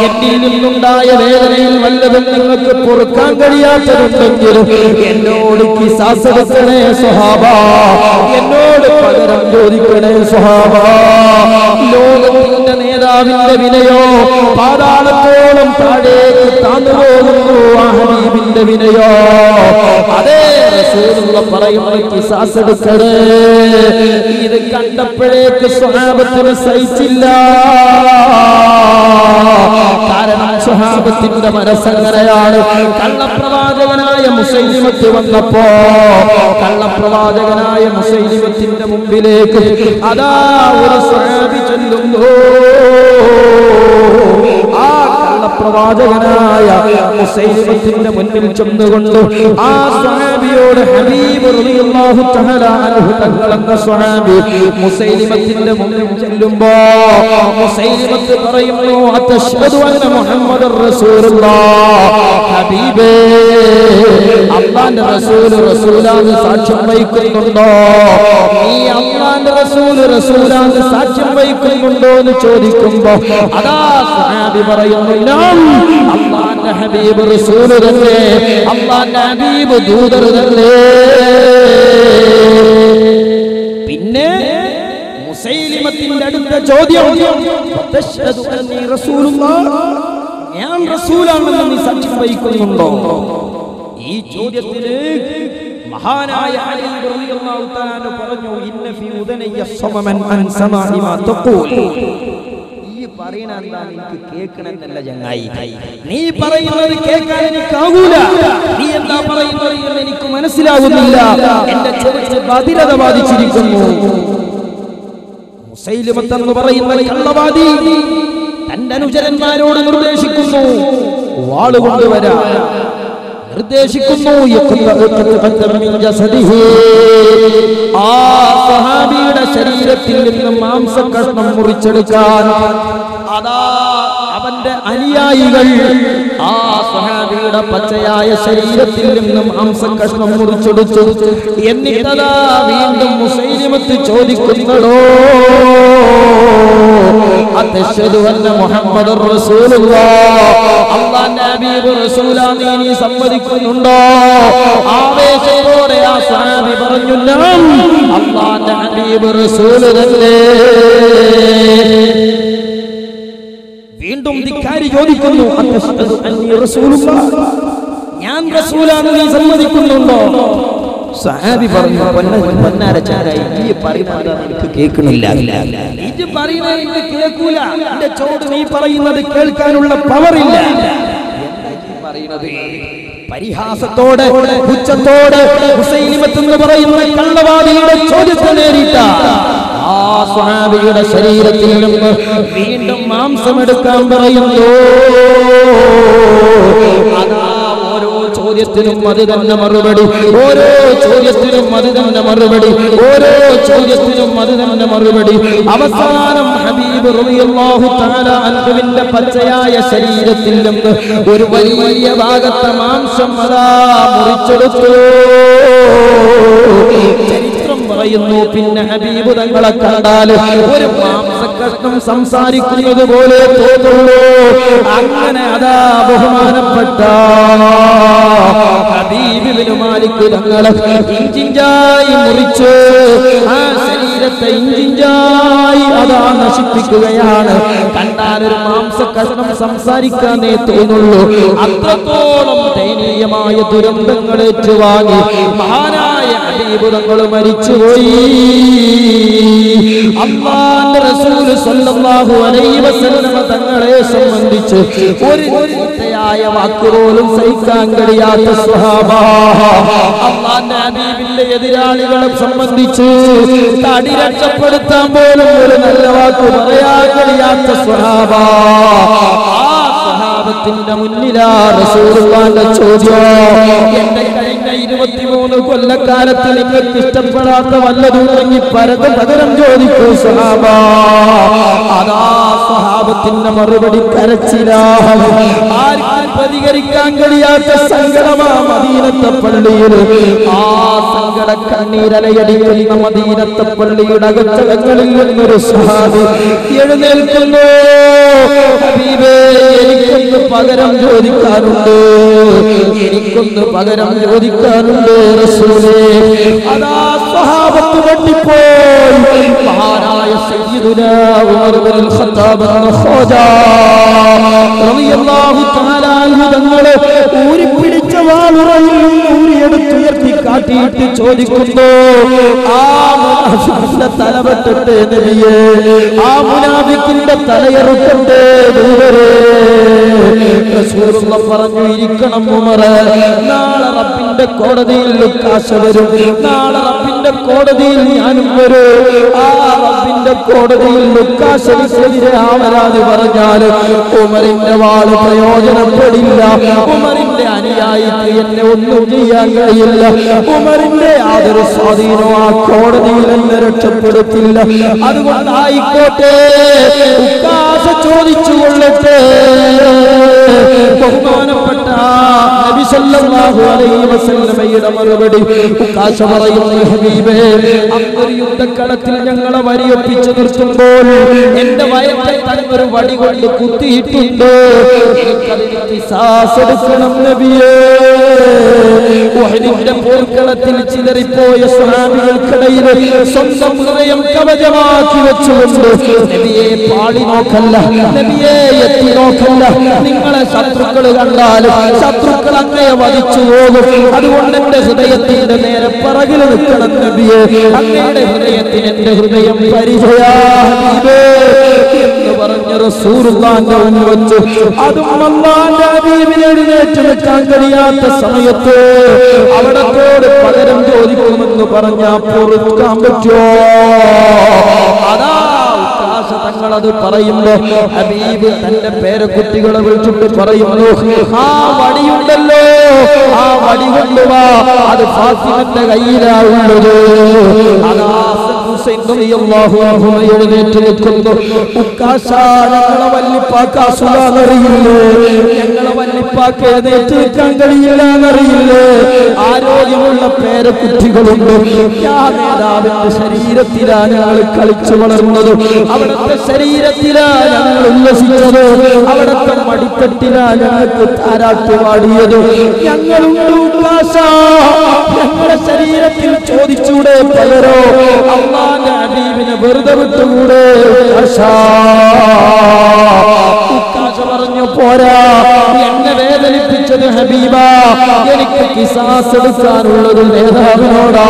എന്നിൽ നിന്നുണ്ടായ വേദനയിൽ വല്ലതും നിങ്ങൾക്ക് പൊറുക്കാൻ കഴിയാത്തതുണ്ടെങ്കിൽ എന്നോട് ഖിസാസ് എടുക്കണേ സ്വഹാബ, എന്നോട് പകരം ചോദിക്കണേ സ്വഹാബ. ലോകത്തിന്റെ നേതാവിന്റെ വിനയോ പാതാളത്തോളം താഴേക്ക് താന്നു പോകുന്നു, ആ ഹബീബിന്റെ വിനയോ അതേ റസൂലുള്ളാഹി പറയുന്നു ഖിസാസ് എടുക്കണേ. ഇത് കണ്ടപ്പോഴേക്ക് സ്വഹാബത്തിന് സഹിച്ചില്ല. കാരണം സ്വഹാബത്തിന്റെ മനസ്സങ്ങനെയാണ്. കള്ളപ്രവാചകനായ മുസൈലിമത്ത് വന്നപ്പോ കള്ളപ്രവാചകനായ മുസൈലിമത്തിന്റെ മുമ്പിലേക്ക് അതാ ഒരു സ്വഹാബി ചെല്ലുന്നു. ആ കള്ളപ്രവാചകനായ മുസൈലിമത്തിന്റെ മുന്നിൽ ചെന്നുകൊണ്ട് ആ സ്വഹാബിയോട് ഹബീബ് റളിയല്ലാഹു തആല അൻഹു തങ്ങളെന്ന സ്വഹാബി മുസൈലിമത്തിന്റെ മുന്നിൽ ചെല്ലുമ്പോ മുസൈലിമത്ത് പറയുന്നു, അത്അശ്ഹദു അന്ന മുഹമ്മദർ റസൂലുള്ളാഹ്. ഹബീബേ, അല്ലാഹുവിന്റെ റസൂൽ റസൂലാണെന്ന് സാക്ഷ്യം വഹിക്കുന്നുണ്ടോ? നീ അല്ലാഹുവിന്റെ റസൂൽ റസൂലാണെന്ന് സാക്ഷ്യം വഹിക്കുന്നുണ്ടോ എന്ന് ചോദിക്കുമ്പോ അതാ സ്വഹാബി പറയുന്നു, നാം അല്ലാഹുവിന്റെ ഹബീബ് റസൂൽ തന്നെ, അല്ലാഹുവിന്റെ ഹബീബ് ദൂതർ തന്നെ. പിന്നെ മുസൈലിമത്തിന്റെ അടുത്ത ചോദ്യം, അത്അശ്ഹദു അന്നി റസൂലുള്ളാഹ്, ഞാൻ റസൂലാണെന്ന് നീ സാക്ഷ്യം വഹിക്കുന്നുണ്ടോ? ഈ ചോദ്യത്തിന് മഹാനായ അലി റളിയല്ലാഹു തആല പറഞ്ഞു, ഇന്ന ഫീ ഉദനയ്യ സമമൻ അൻ സമാഇ മാ തഖൂൽ. ഈ പറയുന്നത് എന്താണ് എനിക്ക് കേൾക്കണമെന്നല്ല ചങ്ങായി, നീ പറയുന്നത് കേൾക്കാൻ എനിക്കാവൂല, നീ എന്താ പറയുന്നത് എന്ന് എനിക്ക് മനസ്സിലാകുന്നില്ല, എന്റെ ചെവിക്ക് ബധിരത ബാധിച്ചിരിക്കുന്നു. മുസൈലിമത്ത് എന്ന് പറയുന്ന കള്ളവാദി തന്റെ അനുചരന്മാരോട് നിർദ്ദേശിക്കുന്നു, വാള് കൊണ്ടുവരാൻ നിർദ്ദേശിക്കുന്നു. ആ സ്വഹാബിയുടെ ശരീരത്തിൽ നിന്ന് മാംസകഷ്ണം മുറിച്ചെടുക്കാൻ അതാ അവന്റെ അനുയായികൾ ആ സ്വഹാബിയുടെ പച്ചയായ ശരീരത്തിൽ നിന്ന് മാംസകഷ്ണം മുറിച്ചെടുത്തു. എന്നിട്ടതാ വീണ്ടും മുസൈലിമത്ത് ചോദിക്കുന്നതോ, അത്അശ്ഹദു അന്ന മുഹമ്മദർ റസൂലുള്ളാഹ്, അല്ലാഹുവിന്റെ ഹബീബ് റസൂലാണെന്ന് നീ സമ്മതിക്കുന്നുണ്ടോ? ആവേശത്തോടെ ആ സ്വഹാബി പറഞ്ഞു, നാം അല്ലാഹുവിന്റെ ഹബീബ് റസൂൽ തന്നെ. വീണ്ടും ധിക്കാരി ചോദിക്കുന്നു, അത്അശ്ഹദു അന്നി റസൂലുള്ളാഹ്, ഞാൻ റസൂലാണെന്ന് നീ സമ്മതിക്കുന്നുണ്ടോ? സ്വഹാബി പറഞ്ഞു, പൊന്നാര ചാരായി, നീ പറയുന്നത് എനിക്ക് കേൾക്കണില്ല, ഇത് പറയുന്നത് എനിക്ക് കേൾക്കൂല, എന്റെ ചോട് നീ പറയുന്നത് കേൾക്കാനുള്ള പവറില്ല. പരിഹാസത്തോടെ പുച്ഛത്തോടെ മുസൈലിമത്ത് എന്ന് പറയുന്ന കള്ളവാദിയുടെ ചോദ്യത്തെ നേരിട്ട ആ സ്വഹാബിയുടെ ശരീരത്തിൽ നിന്ന് വീണ്ടും മാംസമെടുക്കാൻ പറയുന്നു. ഓരോ ചോദ്യത്തിനും അത് തന്നെ മറുപടി, ഓരോ ചോദ്യത്തിനും അത് തന്നെ മറുപടി, ഓരോ ചോദ്യത്തിനും അത് തന്നെ മറുപടി. അവസാനം ഹബീബ് റളിയല്ലാഹു തആല അൻഹുവിന്റെ പച്ചയായ ശരീരത്തിൽ നിന്ന് ഒരു വലിയ ഭാഗത്തെ മാംസം അതാ മുറിച്ചെടുത്തു. ചരിത്രം പറയുന്നു, പിന്നെ ഹബീബ് തങ്ങളെ കണ്ടാൽ ഒരു മാംസകഷ്ണം സംസാരിക്കുന്നത് പോലെ തോന്നുള്ളൂ. അങ്ങനെ അതാ ബഹുമാനപ്പെട്ട ഹബീബ് ഇബ്നു മാലിക് തങ്ങളെ ഇഞ്ചിഞ്ചായി മുറിച്ച് ആ ശരീരത്തെ ഇഞ്ചിഞ്ചായി അതാ നശിപ്പിക്കുകയാണ്. കണ്ടാൽ ഒരു മാംസകഷ്ണം സംസാരിക്കാനേ തോന്നുള്ളൂ. അത്രത്തോളം ദയനീയമായ ദുരന്തങ്ങൾ ഏറ്റുവാങ്ങി മഹാനായ ഹബീബ് തങ്ങൾ മരിച്ചുപോയി. അല്ലാഹുവിന്റെ റസൂൽ സ്വല്ലല്ലാഹു അലൈഹി വസല്ലം തങ്ങളെ സംബന്ധിച്ച് ഒരു ചീത്തയായ വാക്കുപോലും സഹിക്കാൻ കഴിയാത്ത സ്വഹാബ, അല്ലാഹുവിന്റെ ഹബീബിന്റെ എതിരാളികളെ സംബന്ധിച്ച് തടി രക്ഷപ്പെടുത്താൻ പോലും ഒരു നല്ല വാക്ക് പറയാൻ കഴിയാത്ത സ്വഹാബ, ആ സ്വഹാബത്തിന്റെ മുന്നിലാ റസൂലുള്ളാഹിന്റെ ചോദ്യം, എന്റെ കഴിഞ്ഞ 23 കൊല്ലക്കാലത്ത് നിങ്ങൾക്ക് ഇഷ്ടപ്പെടാത്ത വല്ലതും പകരം ചോദിക്കൂ സ്വഹാബ. അതാ സ്വഹാബത്തിന്റെ മറുപടി കരച്ചിലാണ്. ആർക്കും പ്രതികരിക്കാൻ കഴിയാത്ത സങ്കടമാ മദീനത്തെ പള്ളിയിൽ. ആ സങ്കട കണ്ണീരലയടിക്കുന്ന മദീനത്തെ പള്ളിയുടെ അകത്തളങ്ങളിൽ നിന്നൊരു സ്വഹാബി എഴുന്നേൽക്കുന്നു. ഹബീബേ, എനിക്കൊന്ന് പകരം ചോദിക്കാനുണ്ട്, എനിക്കൊന്ന് പകരം ചോദിക്കാനുണ്ട് റസൂലേ. അതാ സ്വഹാബത്ത് വെട്ടിപ്പോയി. മഹാനായ സയ്യിദുനാ ഉമർ ഇബ്നുൽ ഖത്താബ് റളിയല്ലാഹു തആല അൻഹു തങ്ങളെ ഊരിപ്പിടിച്ച വാളുറയിൽ ഊരിയെടുത്തുയർത്തി കാട്ടിയിട്ട് ചോദിക്കുന്നു, ആ മുനാഫിക്കിന്റെ തല വെട്ടട്ടെ നബിയേ, ആ മുനാഫിക്കിന്റെ തലയെറുക്കട്ടെ ദൂരെ. റസൂലുള്ളാഹി പറഞ്ഞു, ഇരിക്കണം ഉമറേ, നാളെ റബ്ബിന്റെ കോടതിയിൽ ലുക്കാശ വരും, നാളെ റബ്ബിന്റെ കോടതിയിൽ ഞാനും വരും. ആ റബ്ബിന്റെ കോടതിയിൽ ലുക്കാശിനെതിരെ ആവരാതി പറഞ്ഞാൽ ഉമറിന്റെ വാള് പ്രയോജനപ്പെടില്ല. ഉമറിന്റെ അനുയായിക്ക് എന്നെ ഒന്നും ചെയ്യാൻ കഴിയില്ല. ഉമറിന്റെ യാതൊരു സ്വാധീനവും ആ കോടതിയിൽ എന്നെ രക്ഷപ്പെടുത്തില്ല. അതുകൊണ്ടായിക്കോട്ടെ, ഉക്കാശ ചോദിച്ചു കൊള്ളട്ടെ. ബഹുമാനപ്പെട്ട നബി സല്ലല്ലാഹു അലൈഹി വസല്ലമയുടെ മറുപടി ഉക്കാശ പറയുന്നു, ഹബീബേ, അന്നൊരു യുദ്ധക്കളത്തിൽ ഞങ്ങളെ വരിയൊപ്പിച്ചു നിർത്തുമ്പോൾ എന്റെ വയറ്റിൽ തന്നൊരു വടി കൊണ്ട് കുത്തിയിട്ടുണ്ട്. എനിക്കതിന് ഖിസാസ് എടുക്കണം നബിയേ. ഉഹദിന്റെ പോർക്കളത്തിൽ ചിതറിപ്പോയ സ്വഹാബികൾക്കിടയിൽ സ്വന്തം ഹൃദയം കവചമാക്കി വെച്ചുകൊണ്ട്, നബിയെ പാളി നോക്കല്ല, നബിയെ എത്തി നോക്കല്ല, നിങ്ങളെ ശത്രുക്കൾ കണ്ടാലും ശത്രുക്കൾ അങ്ങയെ വധിച്ചു പോകും. അതുകൊണ്ട് എന്റെ ഹൃദയത്തിന്റെ നേരെ പിറകിൽ നിൽക്കണം നബിയെ. അങ്ങയുടെ ഹൃദയത്തിന് എന്റെ ഹൃദയം പരിചയാ ഹബീബേ എന്ന് പറഞ്ഞ റസൂലുള്ളാഹിന്റെ മുന്നിൽ വെച്ച്, അതും അല്ലാഹുവിന്റെ ഹബീബിനെ എഴുന്നേറ്റ് നിൽക്കാൻ കഴിയാത്ത സമയത്ത് അവിടത്തോട് പകരം ചോദിക്കുമെന്ന് പറഞ്ഞാൽ പൊറുക്കാൻ പറ്റുമോ? അതാ തങ്ങളത് പറയുമ്പോ ഹബീബ് തന്റെ പേരക്കുട്ടികളെ വിളിച്ചിട്ട് പറയുന്നു, ആ വടിയുണ്ടല്ലോ, ആ വടി കൊണ്ടുവാ, അത് ഫാത്തിമന്റെ കയ്യിലാവുള്ളത്. അതാ എഴുന്നേറ്റ് നിൽക്കുന്നു. ഉക്കാശ, ഞങ്ങളെ വല്ലിപ്പാക്ക് അസുഖാന്നറിയില്ലേ, ഞങ്ങളെ വല്ലിപ്പാക്ക് എഴുന്നേറ്റ് നിൽക്കാൻ കഴിയില്ല എന്നറിയില്ലേ, ആരോഗ്യമുള്ള പേരക്കുട്ടികളുണ്ട്. ഞാൻ നേതാവിന്റെ ശരീരത്തിലാ ഞങ്ങൾ കളിച്ചു വളർന്നത്, അവിടുത്തെ ശരീരത്തിലാ ഞങ്ങൾ ഉല്ലസിച്ചത്, അവിടുത്തെ മടിത്തട്ടിലാ ഞങ്ങൾക്ക് താരാട്ട് പാടിയത്. ഞങ്ങളുണ്ട് ഉക്കാശ, ഞങ്ങളുടെ ശരീരത്തിൽ ചോദിച്ചൂടെ പകരോ? അല്ലാഹുവിന്റെ ഹബീബിനെ വെറുതെ വിട്ടുകൂടെ? ഉക്കാശ പറഞ്ഞു, പോരാ, എന്നെ വേദനിപ്പിച്ചത് ഹബീബാ, എനിക്ക് ഖിസാസ് എടുക്കാനുള്ളത് നേതാവിനോടാ,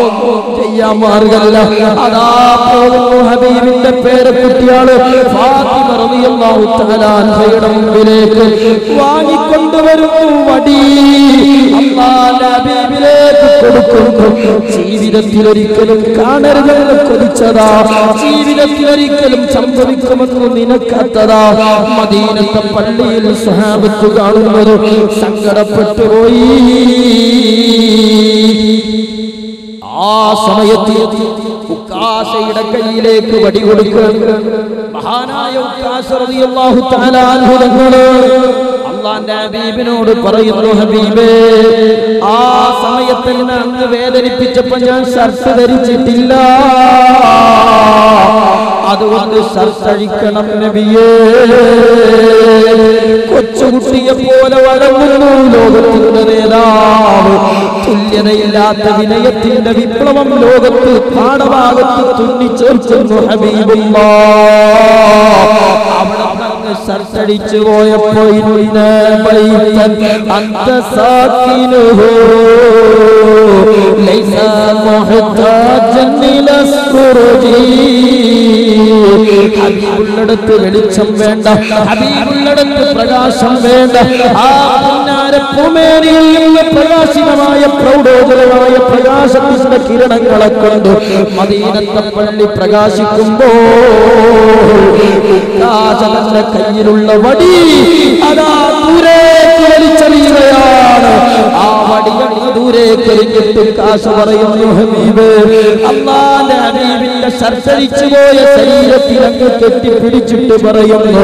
ഒന്നും ചെയ്യാൻ മാർഗമല്ല. അതാ പോകുന്നു ഹബീബിന്റെ പേരക്കുട്ടിയാള് ഫാത്തിമ റളിയല്ലാഹു തആല അൻഹയുടെ മുമ്പിലേക്ക് വാങ്ങിക്കൊണ്ടുവരുന്നു വടി. അല്ലാഹുവിന്റെ ഹബീബിലേക്ക് കൊടുക്കുന്നു. ജീവിതത്തിലൊരിക്കലും കാണരുതെന്ന് കൊതിച്ചതാ, ജീവിതത്തിലൊരിക്കലും സംഭവിക്കുമെന്ന് നിനക്കാത്തതാ. മദീനത്തെ പള്ളിയിൽ സ്വഹാബത്ത് കാണുന്നത് സങ്കടപ്പെട്ടു പോയി. ആ സമയത്ത് ഉക്കാശയുടെ കയ്യിലേക്ക് വടി കൊടുക്കുക. മഹാനായ ഉക്കാശ റളിയല്ലാഹു തആല അൻഹു തങ്ങള് അല്ലാഹുവിന്റെ ഹബീബിനോട് പറയുന്നു, ഹബീബേ, ആ സമയത്ത് എന്നെ അങ്ങ് വേദനിപ്പിച്ചപ്പോൾ ഞാൻ ഷർട്ട് ധരിച്ചിട്ടില്ല, അതുകൊണ്ട് ഷർട്ട് അഴിക്കണം നബിയേ. കൊച്ചുകുട്ടിയെ പോലെ വഴങ്ങുന്നു ലോകത്തിന്റെ നേതാവ്. തുല്യതയില്ലാത്ത വിനയത്തിന്റെ വിപ്ലവം ലോകത്ത് പാഠഭാഗത്ത് തുന്നിച്ചേർക്കുന്നു ഹബീബുല്ലാഹ്. അവിടെ അങ്ങ് ഷർട്ട് അടിച്ചു പോയപ്പോ അന്ത സാക്കിനുഹു ലൈസ മുഹ്താജൻ ഇലാ സുറുജി. ഹബീബുള്ളിടത്ത് വെളിച്ചം വേണ്ട, ഹബീബുള്ളിടത്ത് പ്രകാശം വേണ്ട. ആ പുന്നാരപ്പുമേനിയിൽ നിന്ന് പ്രകാശിതമായ പ്രൗഢോജ്വലമായ പ്രകാശത്തിന്റെ കിരണങ്ങളെ കൊണ്ട് മദീനത്തെ പള്ളി പ്രകാശിക്കുമ്പോൾ ഉക്കാശന്റെ കയ്യിലുള്ള വടി അതാ ദൂരേക്ക് വലിച്ചെറിയുകയാണ്. ആ വടിയങ്ങ് ദൂരേക്ക് എറിഞ്ഞിട്ട് കാശ പറയുന്നു ഹബീബേ അല്ലാഹുവിന്റെ ഹബീബിന്റെ ഷർട്ടടിച്ചു പോയ ശരീരത്തിൽ അങ്ങ് കെട്ടിപ്പിടിച്ചിട്ട് പറയുന്നു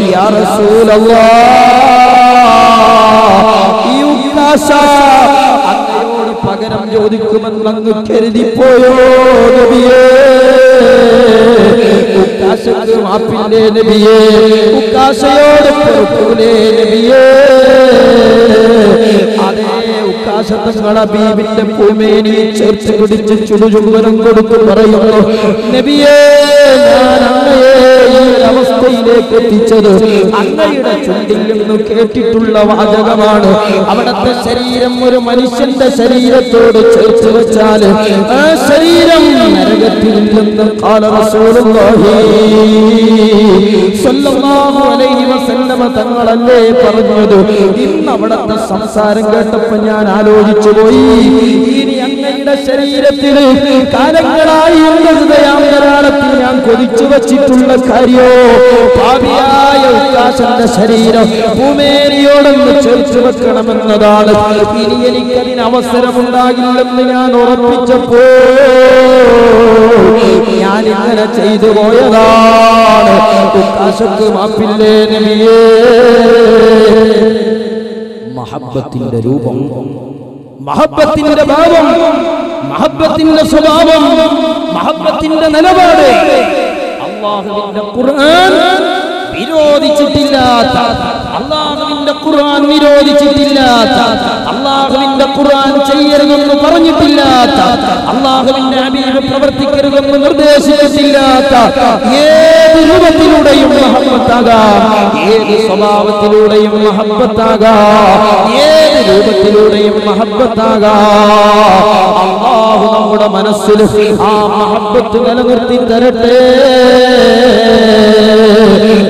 യാ റസൂലല്ലാഹ് ഈ ഉക്കാശ അങ്ങയോട് പകരം ചോദിക്കുമെന്ന് അങ്ങ് കരുതിപ്പോയോ നബിയേ ഉക്കാശക്ക് മാപ്പില്ലേ നബിയേ ഉക്കാശയോട് പൊറുക്കൂലേ നബിയേ അതേ ഉക്കാശത്തങ്ങൾ ഹബീബിന്റെ പൂമേനി ചേർത്ത് പിടിച്ച് ചുടുചുടുവനം കൊടുത്തു പറയുന്നു നബിയേ ഞാൻ അങ്ങയെ ഈ അവസ്ഥയിലേക്ക് എത്തിച്ചത് അങ്ങയുടെ ചുണ്ടിൽ നിന്ന് കേട്ടിട്ടുള്ള വാചകമാണ് അവിടത്തെ ശരീരം ഒരു മനുഷ്യന്റെ ശരീരത്തോട് ചേർത്ത് വെച്ചാൽ ആ ശരീരം നരകത്തിൽ നിന്ന് ഖാല റസൂലുള്ളാഹി സ്വല്ലല്ലാഹു അലൈഹി വസല്ലമ തങ്ങളല്ലേ പറഞ്ഞത് ഇന്ന് അവിടത്തെ സംസാരം കേട്ടപ്പോൾ ഞാൻ ആലോചിച്ചു പോയി ഇനി അങ്ങയുടെ ശരീരത്തിൽ കാലങ്ങളായി എന്റെ ഹൃദയാന്തരാളത്തിൽ ഞാൻ കൊതിച്ചു വച്ചിട്ടുള്ള കാര്യോ പാപിയായ ഉക്കാശന്റെ ശരീരം ഭൂമേരിയോടൊന്ന് ചേർത്ത് വെക്കണമെന്നതാണ് ഇനി എനിക്കതിന് അവസരമുണ്ടാകില്ലെന്ന് ഞാൻ ഉറപ്പിച്ചപ്പോ ഞാൻ ഇങ്ങനെ ചെയ്തു പോയതാണ് ഉക്കാശക്ക് മാപ്പില്ലേ നബിയേ മഹബ്ബത്തിന്റെ രൂപം മഹബ്ബത്തിന്റെ ഭാവം മഹബ്ബത്തിന്റെ സ്വഭാവം മഹബ്ബത്തിന്റെ നിലപാട് അല്ലാഹുവിന്റെ ഖുർആൻ വിരോധിച്ചിട്ടില്ലാത്ത അല്ലാഹുവിന്റെ ഖുർആൻ വിരോധിച്ചിട്ടില്ലാത്ത അല്ലാഹുവിന്റെ ഖുർആൻ ചെയ്യരുതെന്ന് പറഞ്ഞിട്ടില്ലാത്ത അല്ലാഹുവിന്റെ ഹബീബ് പ്രവർത്തിക്കരുതെന്ന് നിർദ്ദേശിച്ചിട്ടില്ലാത്ത ഏത് രൂപത്തിലൂടെയും മഹബ്ബത്താകാം ഏത് സ്വഭാവത്തിലൂടെയും മഹബ്ബത്താകാം ഏത് രൂപത്തിലൂടെയും മഹബ്ബത്താകാം അല്ലാഹു നമ്മുടെ മനസ്സിൽ ആ മഹബ്ബത്ത് നിലനിർത്തി തരട്ടെ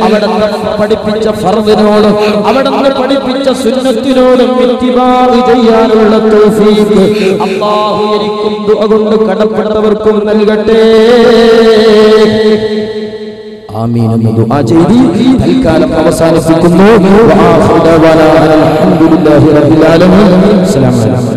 അവിടുന്ന് പഠിപ്പിച്ച ഫർദിനോടും അവിടുന്ന് പഠിപ്പിച്ച സുന്നത്തിനോടും ഇത്തിബാഅ് ചെയ്യാനുള്ള തൗഫീഖ് അല്ലാഹു എനിക്കും ദുആ കൊണ്ട് കടപ്പെട്ടവർക്കും നൽകട്ടെ ആമീൻ എന്ന് ദുആ ചെയ്തു തൽക്കാലം അവസാനിപ്പിക്കുന്നു. വആഖിറു ദഅവാനാ അൽഹംദുലില്ലാഹി റബ്ബിൽ ആലമീൻ. അസ്സലാമു അലൈക്കും.